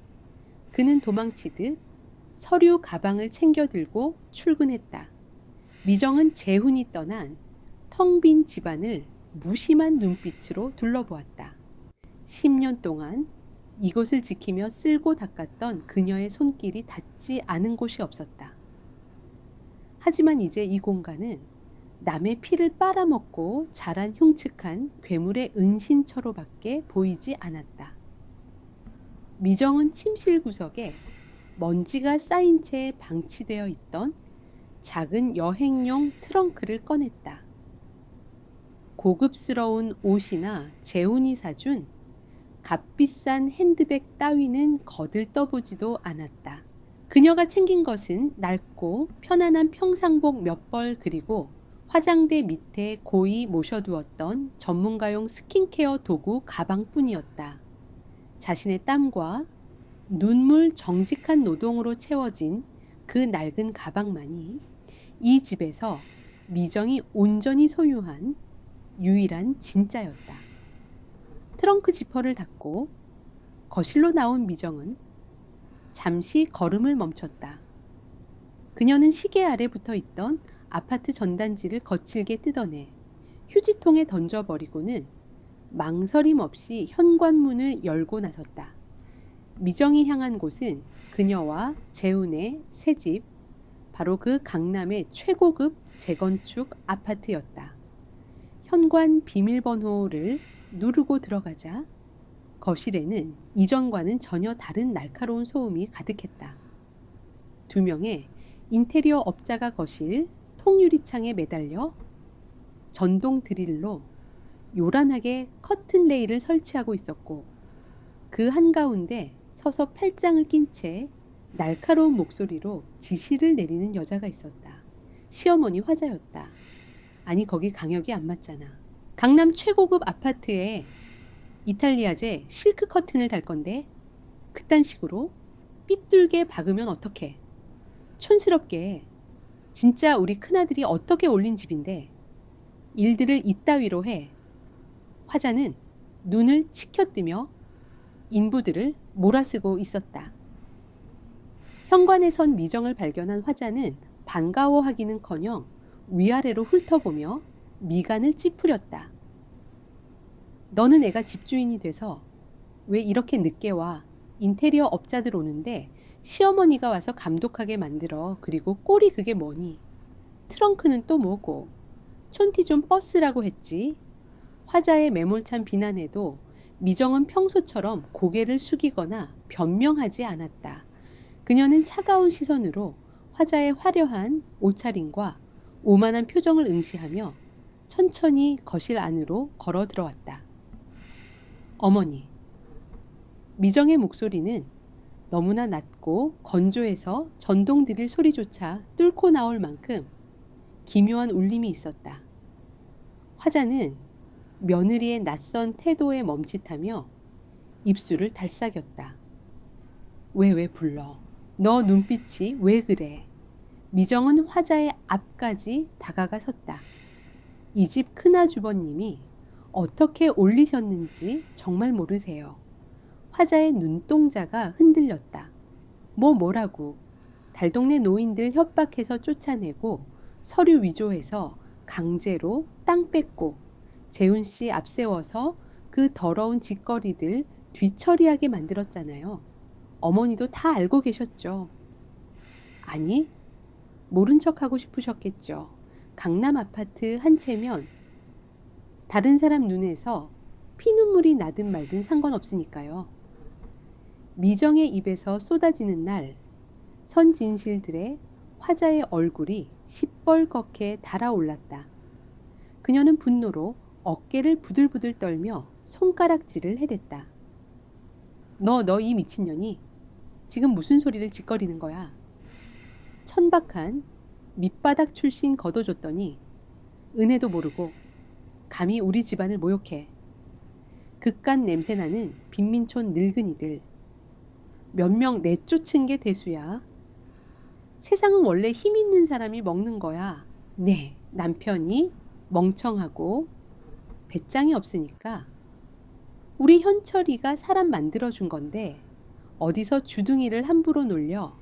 그는 도망치듯 서류 가방을 챙겨 들고 출근했다. 미정은 재훈이 떠난 텅 빈 집안을 무심한 눈빛으로 둘러보았다. 10년 동안 이곳을 지키며 쓸고 닦았던 그녀의 손길이 닿지 않은 곳이 없었다. 하지만 이제 이 공간은 남의 피를 빨아먹고 자란 흉측한 괴물의 은신처로밖에 보이지 않았다. 미정은 침실 구석에 먼지가 쌓인 채 방치되어 있던 작은 여행용 트렁크를 꺼냈다. 고급스러운 옷이나 재훈이 사준 값비싼 핸드백 따위는 거들떠보지도 않았다. 그녀가 챙긴 것은 낡고 편안한 평상복 몇 벌 그리고 화장대 밑에 고이 모셔두었던 전문가용 스킨케어 도구 가방뿐이었다. 자신의 땀과 눈물 정직한 노동으로 채워진 그 낡은 가방만이 이 집에서 미정이 온전히 소유한 유일한 진짜였다. 트렁크 지퍼를 닫고 거실로 나온 미정은 잠시 걸음을 멈췄다. 그녀는 시계 아래 붙어 있던 아파트 전단지를 거칠게 뜯어내 휴지통에 던져버리고는 망설임 없이 현관문을 열고 나섰다. 미정이 향한 곳은 그녀와 재훈의 새 집, 바로 그 강남의 최고급 재건축 아파트였다. 현관 비밀번호를 누르고 들어가자 거실에는 이전과는 전혀 다른 날카로운 소음이 가득했다. 2명의 인테리어 업자가 거실 통유리창에 매달려 전동 드릴로 요란하게 커튼 레일을 설치하고 있었고 그 한가운데 서서 팔짱을 낀 채 날카로운 목소리로 지시를 내리는 여자가 있었다. 시어머니 화자였다. 아니, 거기 강역이 안 맞잖아. 강남 최고급 아파트에 이탈리아제 실크 커튼을 달 건데 그딴 식으로 삐뚤게 박으면 어떡해. 촌스럽게 진짜 우리 큰아들이 어떻게 올린 집인데 일들을 이따위로 해. 화자는 눈을 치켜뜨며 인부들을 몰아쓰고 있었다. 현관에 선 미정을 발견한 화자는 반가워하기는커녕 위아래로 훑어보며 미간을 찌푸렸다. 너는 애가 집주인이 돼서 왜 이렇게 늦게 와? 인테리어 업자들 오는데 시어머니가 와서 감독하게 만들어. 그리고 꼴이 그게 뭐니? 트렁크는 또 뭐고? 촌티 좀 버스라고 했지. 화자의 매몰찬 비난에도 미정은 평소처럼 고개를 숙이거나 변명하지 않았다. 그녀는 차가운 시선으로 화자의 화려한 옷차림과 오만한 표정을 응시하며 천천히 거실 안으로 걸어 들어왔다. 어머니. 미정의 목소리는 너무나 낮고 건조해서 전동 드릴 소리조차 뚫고 나올 만큼 기묘한 울림이 있었다. 화자는 며느리의 낯선 태도에 멈칫하며 입술을 달싹였다. 왜 불러? 너 눈빛이 왜 그래? 미정은 화자의 앞까지 다가가 섰다. 이 집 큰아주버님이 어떻게 올리셨는지 정말 모르세요. 화자의 눈동자가 흔들렸다. 뭐라고? 달동네 노인들 협박해서 쫓아내고 서류 위조해서 강제로 땅 뺏고 재훈 씨 앞세워서 그 더러운 짓거리들 뒤처리하게 만들었잖아요. 어머니도 다 알고 계셨죠. 아니, 모른 척하고 싶으셨겠죠. 강남 아파트 한 채면 다른 사람 눈에서 피눈물이 나든 말든 상관없으니까요. 미정의 입에서 쏟아지는 날, 선진실들의 화자의 얼굴이 시뻘겋게 달아올랐다. 그녀는 분노로 어깨를 부들부들 떨며 손가락질을 해댔다. 너 이 미친년이 지금 무슨 소리를 짓거리는 거야? 천박한 밑바닥 출신 걷어줬더니 은혜도 모르고 감히 우리 집안을 모욕해. 극간 냄새나는 빈민촌 늙은이들. 몇 명 내쫓은 게 대수야. 세상은 원래 힘 있는 사람이 먹는 거야. 네, 남편이 멍청하고 배짱이 없으니까 우리 현철이가 사람 만들어준 건데 어디서 주둥이를 함부로 놀려.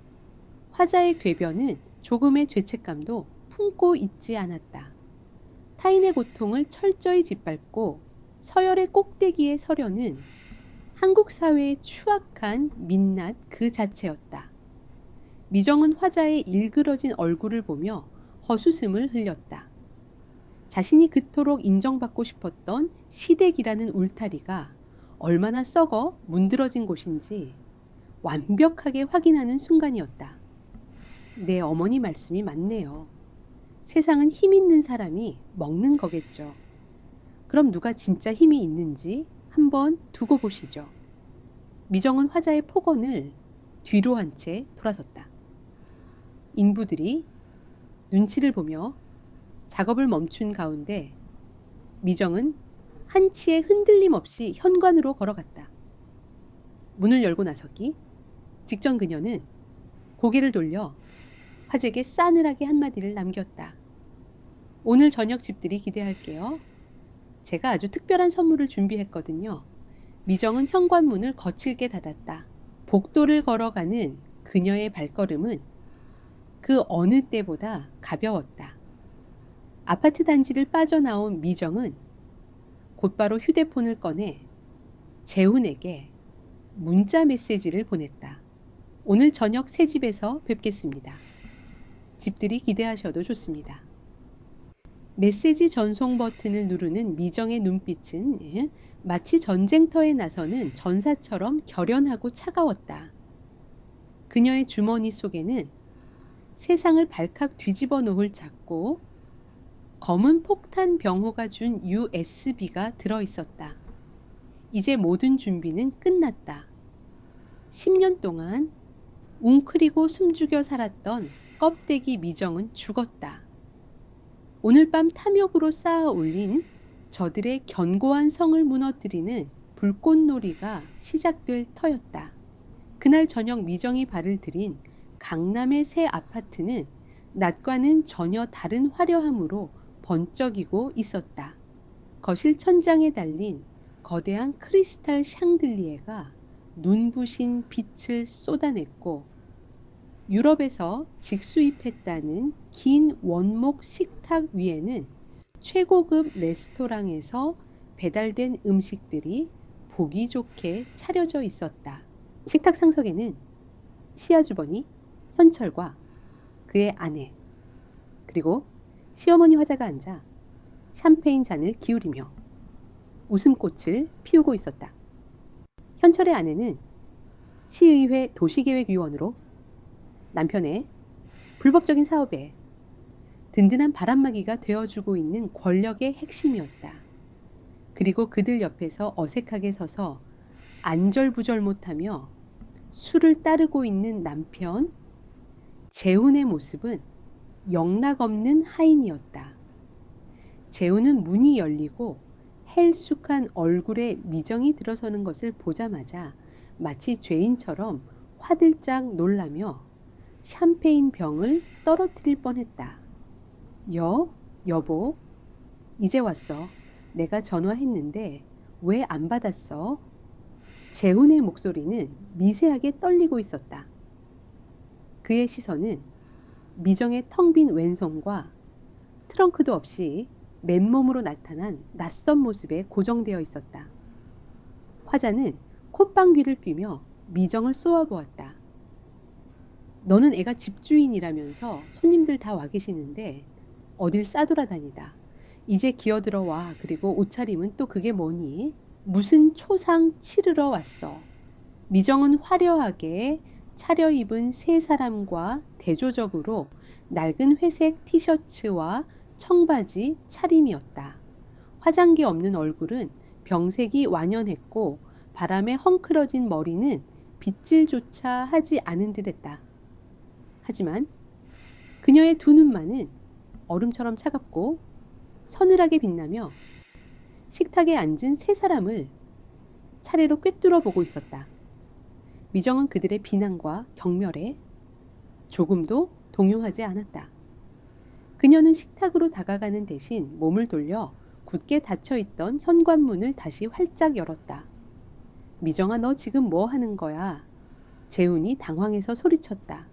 화자의 궤변은 조금의 죄책감도 품고 있지 않았다. 타인의 고통을 철저히 짓밟고 서열의 꼭대기에 서려는 한국 사회의 추악한 민낯 그 자체였다. 미정은 화자의 일그러진 얼굴을 보며 헛웃음을 흘렸다. 자신이 그토록 인정받고 싶었던 시댁이라는 울타리가 얼마나 썩어 문드러진 곳인지 완벽하게 확인하는 순간이었다. 내 어머니 말씀이 맞네요. 세상은 힘 있는 사람이 먹는 거겠죠. 그럼 누가 진짜 힘이 있는지 한번 두고 보시죠. 미정은 화자의 폭언을 뒤로 한 채 돌아섰다. 인부들이 눈치를 보며 작업을 멈춘 가운데 미정은 한치의 흔들림 없이 현관으로 걸어갔다. 문을 열고 나서기 직전 그녀는 고개를 돌려 화제에게 싸늘하게 한마디를 남겼다. 오늘 저녁 집들이 기대할게요. 제가 아주 특별한 선물을 준비했거든요. 미정은 현관문을 거칠게 닫았다. 복도를 걸어가는 그녀의 발걸음은 그 어느 때보다 가벼웠다. 아파트 단지를 빠져나온 미정은 곧바로 휴대폰을 꺼내 재훈에게 문자 메시지를 보냈다. 오늘 저녁 새 집에서 뵙겠습니다. 집들이 기대하셔도 좋습니다. 메시지 전송 버튼을 누르는 미정의 눈빛은 마치 전쟁터에 나서는 전사처럼 결연하고 차가웠다. 그녀의 주머니 속에는 세상을 발칵 뒤집어 놓을 작고 검은 폭탄 병호가 준 USB가 들어있었다. 이제 모든 준비는 끝났다. 10년 동안 웅크리고 숨죽여 살았던 껍데기 미정은 죽었다. 오늘 밤 탐욕으로 쌓아 올린 저들의 견고한 성을 무너뜨리는 불꽃놀이가 시작될 터였다. 그날 저녁 미정이 발을 들인 강남의 새 아파트는 낮과는 전혀 다른 화려함으로 번쩍이고 있었다. 거실 천장에 달린 거대한 크리스탈 샹들리에가 눈부신 빛을 쏟아냈고, 유럽에서 직수입했다는 긴 원목 식탁 위에는 최고급 레스토랑에서 배달된 음식들이 보기 좋게 차려져 있었다. 식탁 상석에는 시아주버니, 현철과 그의 아내, 그리고 시어머니 화자가 앉아 샴페인 잔을 기울이며 웃음꽃을 피우고 있었다. 현철의 아내는 시의회 도시계획위원으로 남편의 불법적인 사업에 든든한 바람막이가 되어주고 있는 권력의 핵심이었다. 그리고 그들 옆에서 어색하게 서서 안절부절 못하며 술을 따르고 있는 남편 재훈의 모습은 영락없는 하인이었다. 재훈은 문이 열리고 헬쑥한 얼굴에 미정이 들어서는 것을 보자마자 마치 죄인처럼 화들짝 놀라며 샴페인 병을 떨어뜨릴 뻔했다. 여보, 이제 왔어. 내가 전화했는데 왜 안 받았어? 재훈의 목소리는 미세하게 떨리고 있었다. 그의 시선은 미정의 텅 빈 왼손과 트렁크도 없이 맨몸으로 나타난 낯선 모습에 고정되어 있었다. 화자는 콧방귀를 뀌며 미정을 쏘아보았다. 너는 애가 집주인이라면서 손님들 다 와 계시는데 어딜 싸돌아다니다. 이제 기어들어와. 그리고 옷차림은 또 그게 뭐니? 무슨 초상 치르러 왔어. 미정은 화려하게 차려입은 세 사람과 대조적으로 낡은 회색 티셔츠와 청바지 차림이었다. 화장기 없는 얼굴은 병색이 완연했고 바람에 헝클어진 머리는 빗질조차 하지 않은 듯했다. 하지만 그녀의 두 눈만은 얼음처럼 차갑고 서늘하게 빛나며 식탁에 앉은 세 사람을 차례로 꿰뚫어 보고 있었다. 미정은 그들의 비난과 경멸에 조금도 동요하지 않았다. 그녀는 식탁으로 다가가는 대신 몸을 돌려 굳게 닫혀있던 현관문을 다시 활짝 열었다. 미정아, 너 지금 뭐 하는 거야? 재훈이 당황해서 소리쳤다.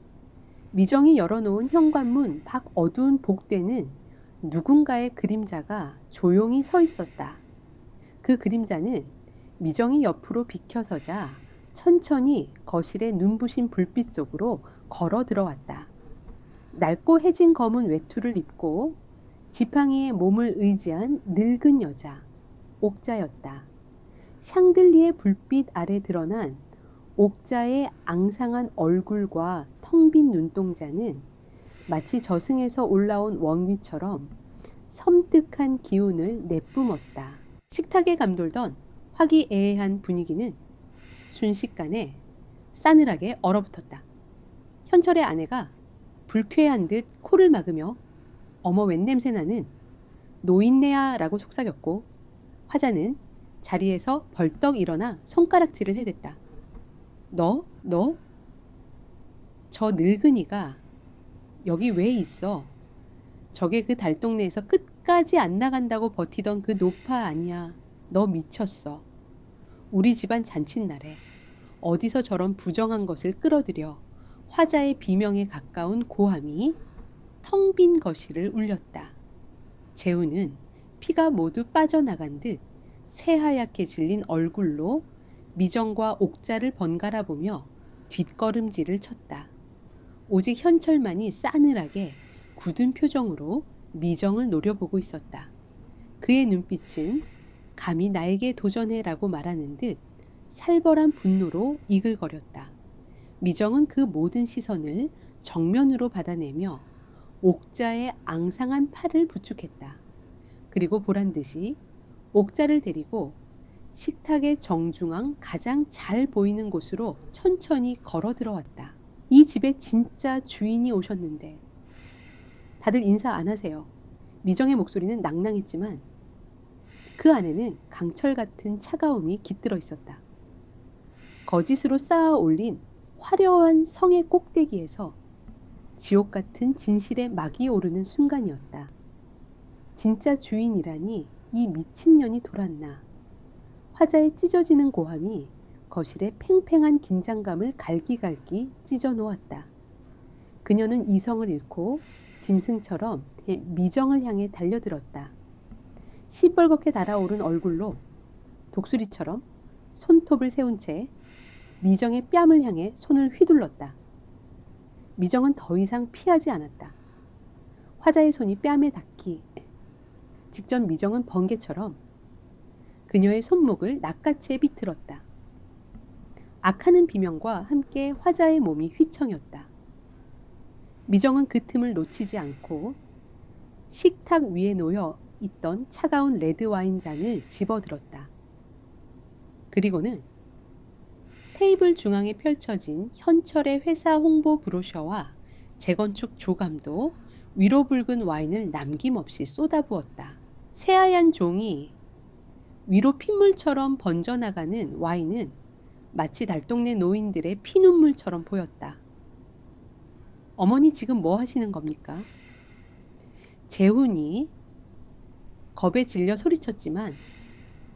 미정이 열어놓은 현관문 밖 어두운 복대는 누군가의 그림자가 조용히 서 있었다. 그 그림자는 미정이 옆으로 비켜서자 천천히 거실의 눈부신 불빛 속으로 걸어 들어왔다. 낡고 해진 검은 외투를 입고 지팡이에 몸을 의지한 늙은 여자, 옥자였다. 샹들리에 불빛 아래 드러난 옥자의 앙상한 얼굴과 텅 빈 눈동자는 마치 저승에서 올라온 원귀처럼 섬뜩한 기운을 내뿜었다. 식탁에 감돌던 화기애애한 분위기는 순식간에 싸늘하게 얼어붙었다. 현철의 아내가 불쾌한 듯 코를 막으며 어머 웬 냄새나는 노인네야 라고 속삭였고, 화자는 자리에서 벌떡 일어나 손가락질을 해댔다. 너? 저 늙은이가 여기 왜 있어? 저게 그 달동네에서 끝까지 안 나간다고 버티던 그 노파 아니야. 너 미쳤어. 우리 집안 잔칫날에 어디서 저런 부정한 것을 끌어들여. 화자의 비명에 가까운 고함이 텅 빈 거실을 울렸다. 재훈은 피가 모두 빠져나간 듯 새하얗게 질린 얼굴로 미정과 옥자를 번갈아 보며 뒷걸음질을 쳤다. 오직 현철만이 싸늘하게 굳은 표정으로 미정을 노려보고 있었다. 그의 눈빛은 감히 나에게 도전해라고 말하는 듯 살벌한 분노로 이글거렸다. 미정은 그 모든 시선을 정면으로 받아내며 옥자의 앙상한 팔을 부축했다. 그리고 보란듯이 옥자를 데리고 식탁의 정중앙 가장 잘 보이는 곳으로 천천히 걸어 들어왔다. 이 집에 진짜 주인이 오셨는데 다들 인사 안 하세요. 미정의 목소리는 낭낭했지만 그 안에는 강철 같은 차가움이 깃들어 있었다. 거짓으로 쌓아 올린 화려한 성의 꼭대기에서 지옥 같은 진실의 막이 오르는 순간이었다. 진짜 주인이라니 이 미친년이 돌았나. 화자의 찢어지는 고함이 거실의 팽팽한 긴장감을 갈기갈기 찢어 놓았다. 그녀는 이성을 잃고 짐승처럼 미정을 향해 달려들었다. 시뻘겋게 달아오른 얼굴로 독수리처럼 손톱을 세운 채 미정의 뺨을 향해 손을 휘둘렀다. 미정은 더 이상 피하지 않았다. 화자의 손이 뺨에 닿기 직전 미정은 번개처럼 그녀의 손목을 낚아채 비틀었다. 악하는 비명과 함께 화자의 몸이 휘청였다. 미정은 그 틈을 놓치지 않고 식탁 위에 놓여 있던 차가운 레드와인 잔을 집어들었다. 그리고는 테이블 중앙에 펼쳐진 현철의 회사 홍보 브로셔와 재건축 조감도 위로 붉은 와인을 남김없이 쏟아부었다. 새하얀 종이 위로 핏물처럼 번져나가는 와인은 마치 달동네 노인들의 피눈물처럼 보였다. 어머니 지금 뭐 하시는 겁니까? 재훈이 겁에 질려 소리쳤지만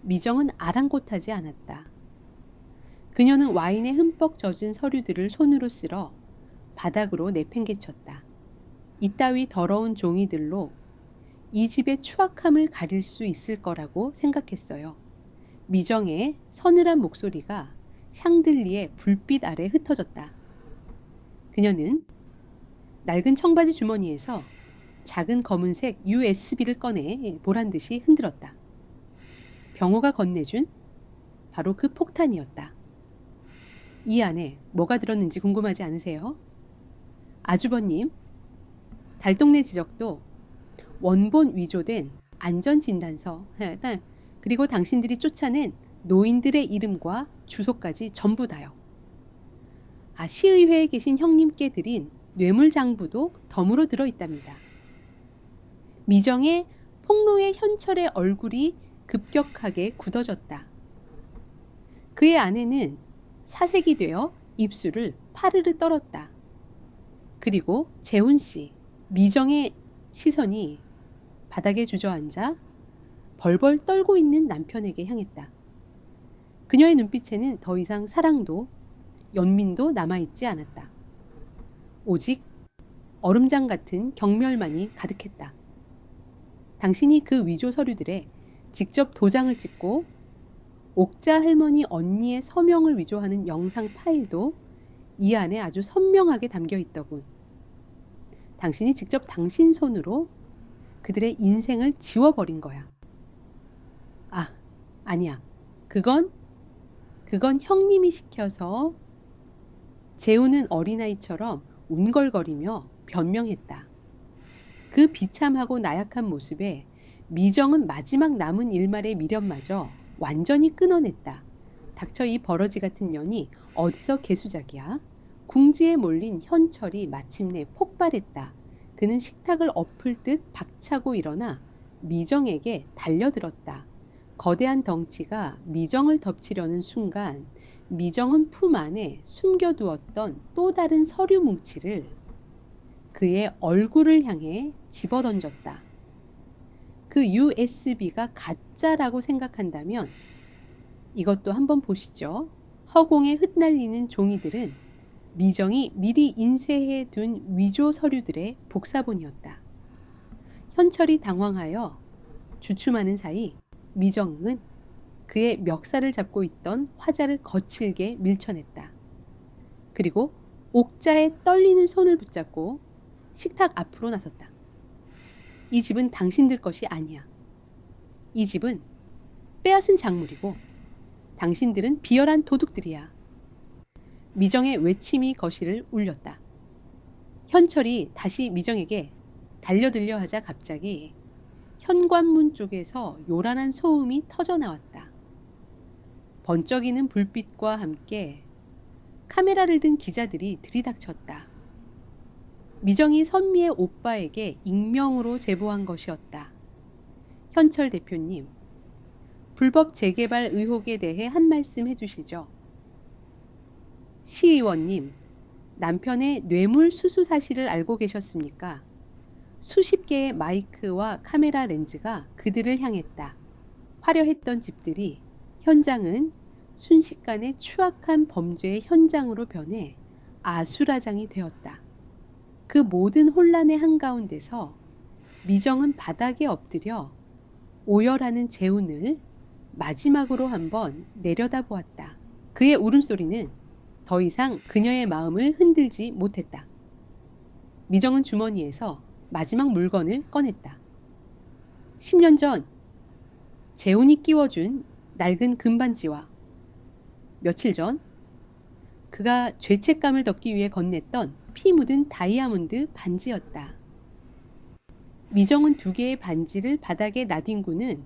미정은 아랑곳하지 않았다. 그녀는 와인에 흠뻑 젖은 서류들을 손으로 쓸어 바닥으로 내팽개쳤다. 이따위 더러운 종이들로 이 집의 추악함을 가릴 수 있을 거라고 생각했어요. 미정의 서늘한 목소리가 샹들리의 불빛 아래 흩어졌다. 그녀는 낡은 청바지 주머니에서 작은 검은색 USB를 꺼내 보란듯이 흔들었다. 병호가 건네준 바로 그 폭탄이었다. 이 안에 뭐가 들었는지 궁금하지 않으세요? 아주버님, 달동네 지적도 원본 위조된 안전진단서, 그리고 당신들이 쫓아낸 노인들의 이름과 주소까지 전부 다요. 시의회에 계신 형님께 드린 뇌물장부도 덤으로 들어있답니다. 미정의 폭로의 현철의 얼굴이 급격하게 굳어졌다. 그의 아내는 사색이 되어 입술을 파르르 떨었다. 그리고 재훈 씨, 미정의 시선이 바닥에 주저앉아 벌벌 떨고 있는 남편에게 향했다. 그녀의 눈빛에는 더 이상 사랑도 연민도 남아있지 않았다. 오직 얼음장 같은 경멸만이 가득했다. 당신이 그 위조 서류들에 직접 도장을 찍고 옥자 할머니 언니의 서명을 위조하는 영상 파일도 이 안에 아주 선명하게 담겨 있더군. 당신이 직접 당신 손으로 그들의 인생을 지워버린 거야. 아니야. 그건 형님이 시켜서. 재우는 어린아이처럼 운걸거리며 변명했다. 그 비참하고 나약한 모습에 미정은 마지막 남은 일말의 미련마저 완전히 끊어냈다. 닥쳐 이 버러지 같은 년이 어디서 개수작이야? 궁지에 몰린 현철이 마침내 폭발했다. 그는 식탁을 엎을 듯 박차고 일어나 미정에게 달려들었다. 거대한 덩치가 미정을 덮치려는 순간 미정은 품 안에 숨겨두었던 또 다른 서류 뭉치를 그의 얼굴을 향해 집어던졌다. 그 USB가 가짜라고 생각한다면 이것도 한번 보시죠. 허공에 흩날리는 종이들은 미정이 미리 인쇄해 둔 위조 서류들의 복사본이었다. 현철이 당황하여 주춤하는 사이 미정은 그의 멱살을 잡고 있던 화자를 거칠게 밀쳐냈다. 그리고 옥자에 떨리는 손을 붙잡고 식탁 앞으로 나섰다. 이 집은 당신들 것이 아니야. 이 집은 빼앗은 작물이고 당신들은 비열한 도둑들이야. 미정의 외침이 거실을 울렸다. 현철이 다시 미정에게 달려들려 하자 갑자기 현관문 쪽에서 요란한 소음이 터져나왔다. 번쩍이는 불빛과 함께 카메라를 든 기자들이 들이닥쳤다. 미정이 선미의 오빠에게 익명으로 제보한 것이었다. 현철 대표님, 불법 재개발 의혹에 대해 한 말씀 해주시죠. 시의원님, 남편의 뇌물 수수 사실을 알고 계셨습니까? 수십 개의 마이크와 카메라 렌즈가 그들을 향했다. 화려했던 집들이 현장은 순식간에 추악한 범죄의 현장으로 변해 아수라장이 되었다. 그 모든 혼란의 한가운데서 미정은 바닥에 엎드려 오열하는 재훈을 마지막으로 한번 내려다보았다. 그의 울음소리는 더 이상 그녀의 마음을 흔들지 못했다. 미정은 주머니에서 마지막 물건을 꺼냈다. 10년 전 재훈이 끼워준 낡은 금반지와 며칠 전 그가 죄책감을 덮기 위해 건넸던 피 묻은 다이아몬드 반지였다. 미정은 두 개의 반지를 바닥에 나뒹구는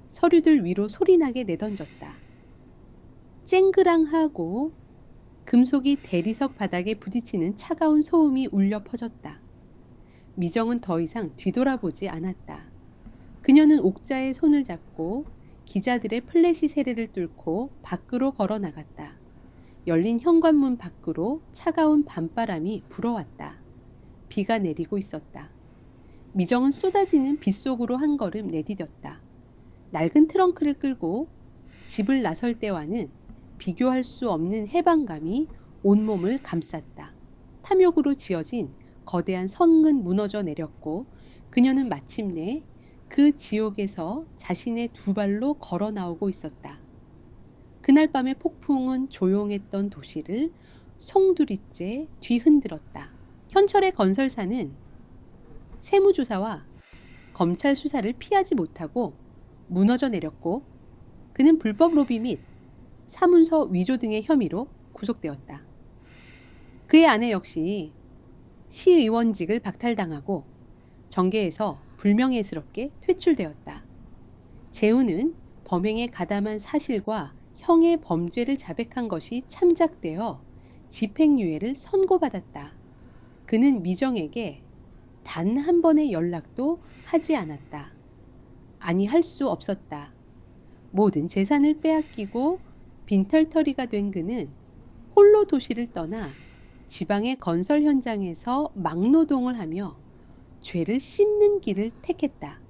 서류들 위로 소리나게 내던졌다. 쨍그랑하고 금속이 대리석 바닥에 부딪히는 차가운 소음이 울려 퍼졌다. 미정은 더 이상 뒤돌아보지 않았다. 그녀는 옥자의 손을 잡고 기자들의 플래시 세례를 뚫고 밖으로 걸어 나갔다. 열린 현관문 밖으로 차가운 밤바람이 불어왔다. 비가 내리고 있었다. 미정은 쏟아지는 빗속으로 한 걸음 내디뎠다. 낡은 트렁크를 끌고 집을 나설 때와는 비교할 수 없는 해방감이 온몸을 감쌌다. 탐욕으로 지어진 거대한 성은 무너져 내렸고 그녀는 마침내 그 지옥에서 자신의 두 발로 걸어 나오고 있었다. 그날 밤의 폭풍은 조용했던 도시를 송두리째 뒤흔들었다. 현철의 건설사는 세무조사와 검찰 수사를 피하지 못하고 무너져 내렸고 그는 불법 로비 및 사문서 위조 등의 혐의로 구속되었다. 그의 아내 역시 시의원직을 박탈당하고 정계에서 불명예스럽게 퇴출되었다. 재훈은 범행에 가담한 사실과 형의 범죄를 자백한 것이 참작되어 집행유예를 선고받았다. 그는 미정에게 단 한 번의 연락도 하지 않았다. 아니 할 수 없었다. 모든 재산을 빼앗기고 빈털터리가 된 그는 홀로 도시를 떠나 지방의 건설 현장에서 막노동을 하며 죄를 씻는 길을 택했다.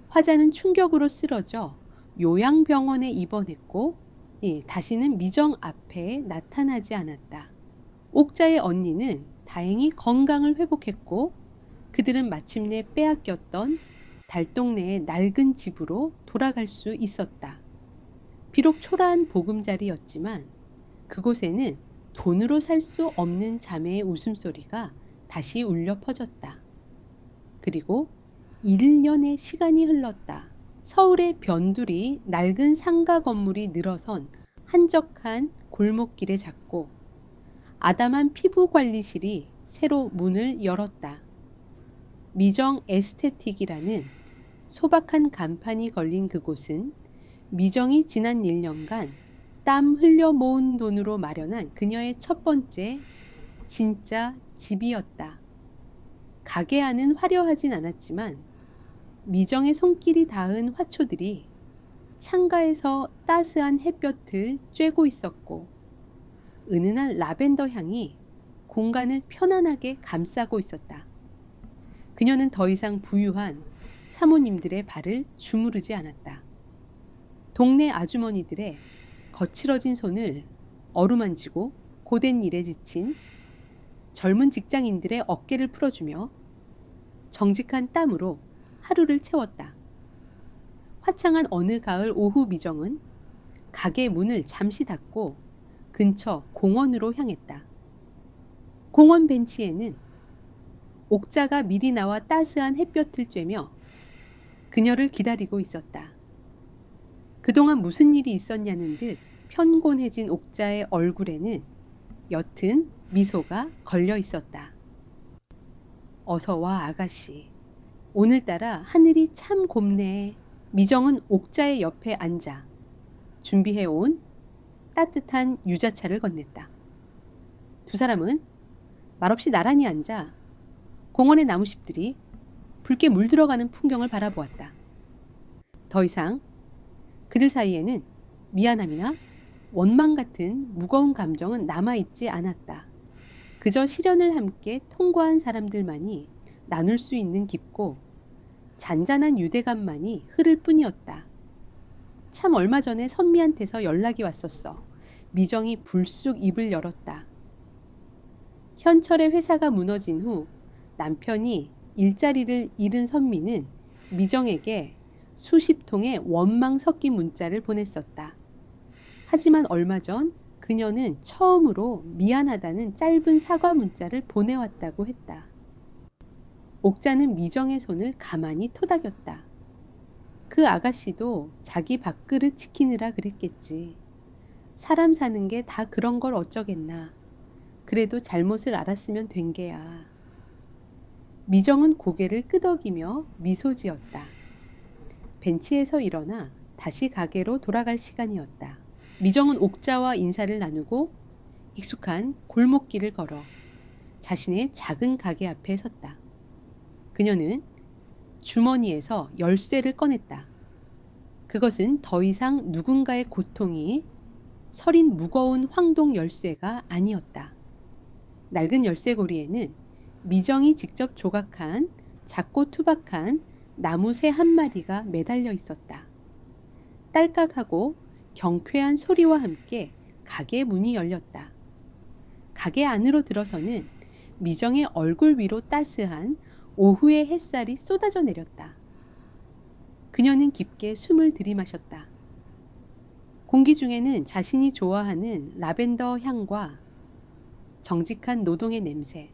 화자는 충격으로 쓰러져 요양병원에 입원했고 다시는 미정 앞에 나타나지 않았다. 옥자의 언니는 다행히 건강을 회복했고 그들은 마침내 빼앗겼던 달동네의 낡은 집으로 돌아갈 수 있었다. 비록 초라한 보금자리였지만 그곳에는 돈으로 살 수 없는 자매의 웃음소리가 다시 울려 퍼졌다. 그리고 1년의 시간이 흘렀다. 서울의 변두리 낡은 상가 건물이 늘어선 한적한 골목길에 잤고 아담한 피부관리실이 새로 문을 열었다. 미정 에스테틱이라는 소박한 간판이 걸린 그곳은 미정이 지난 1년간 땀 흘려 모은 돈으로 마련한 그녀의 첫 번째 진짜 집이었다. 가게 안은 화려하진 않았지만 미정의 손길이 닿은 화초들이 창가에서 따스한 햇볕을 쬐고 있었고 은은한 라벤더 향이 공간을 편안하게 감싸고 있었다. 그녀는 더 이상 부유한 사모님들의 발을 주무르지 않았다. 동네 아주머니들의 거칠어진 손을 어루만지고 고된 일에 지친 젊은 직장인들의 어깨를 풀어주며 정직한 땀으로 하루를 채웠다. 화창한 어느 가을 오후 미정은 가게 문을 잠시 닫고 근처 공원으로 향했다. 공원 벤치에는 옥자가 미리 나와 따스한 햇볕을 쬐며 그녀를 기다리고 있었다. 그동안 무슨 일이 있었냐는 듯 편곤해진 옥자의 얼굴에는 옅은 미소가 걸려 있었다. 어서 와 아가씨. 오늘따라 하늘이 참 곱네. 미정은 옥자의 옆에 앉아 준비해온 따뜻한 유자차를 건넸다. 두 사람은 말없이 나란히 앉아 공원의 나무잎들이 붉게 물들어가는 풍경을 바라보았다. 더 이상 그들 사이에는 미안함이나 원망 같은 무거운 감정은 남아있지 않았다. 그저 시련을 함께 통과한 사람들만이 나눌 수 있는 깊고 잔잔한 유대감만이 흐를 뿐이었다. 참 얼마 전에 선미한테서 연락이 왔었어. 미정이 불쑥 입을 열었다. 현철의 회사가 무너진 후 남편이 일자리를 잃은 선미는 미정에게 수십 통의 원망 섞인 문자를 보냈었다. 하지만 얼마 전 그녀는 처음으로 미안하다는 짧은 사과 문자를 보내왔다고 했다. 옥자는 미정의 손을 가만히 토닥였다. 그 아가씨도 자기 밥그릇 지키느라 그랬겠지. 사람 사는 게 다 그런 걸 어쩌겠나. 그래도 잘못을 알았으면 된 게야. 미정은 고개를 끄덕이며 미소 지었다. 벤치에서 일어나 다시 가게로 돌아갈 시간이었다. 미정은 옥자와 인사를 나누고 익숙한 골목길을 걸어 자신의 작은 가게 앞에 섰다. 그녀는 주머니에서 열쇠를 꺼냈다. 그것은 더 이상 누군가의 고통이 서린 무거운 황동 열쇠가 아니었다. 낡은 열쇠고리에는 미정이 직접 조각한 작고 투박한 나무 새 한 마리가 매달려 있었다. 딸깍하고 경쾌한 소리와 함께 가게 문이 열렸다. 가게 안으로 들어서는 미정의 얼굴 위로 따스한 오후의 햇살이 쏟아져 내렸다. 그녀는 깊게 숨을 들이마셨다. 공기 중에는 자신이 좋아하는 라벤더 향과 정직한 노동의 냄새,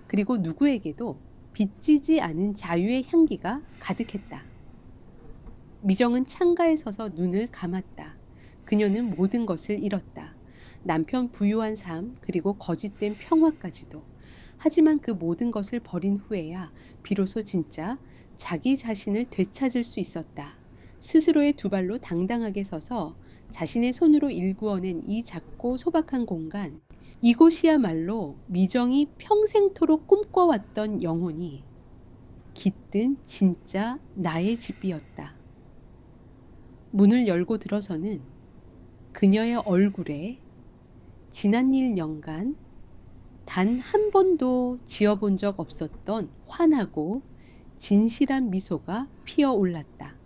그리고 누구에게도 빚지지 않은 자유의 향기가 가득했다. 미정은 창가에 서서 눈을 감았다. 그녀는 모든 것을 잃었다. 남편 부유한 삶, 그리고 거짓된 평화까지도. 하지만 그 모든 것을 버린 후에야 비로소 진짜 자기 자신을 되찾을 수 있었다. 스스로의 두 발로 당당하게 서서 자신의 손으로 일구어낸 이 작고 소박한 공간, 이곳이야말로 미정이 평생토록 꿈꿔왔던 영혼이 깃든 진짜 나의 집이었다. 문을 열고 들어서는 그녀의 얼굴에 지난 일 연간 단 한 번도 지어본 적 없었던 환하고 진실한 미소가 피어올랐다.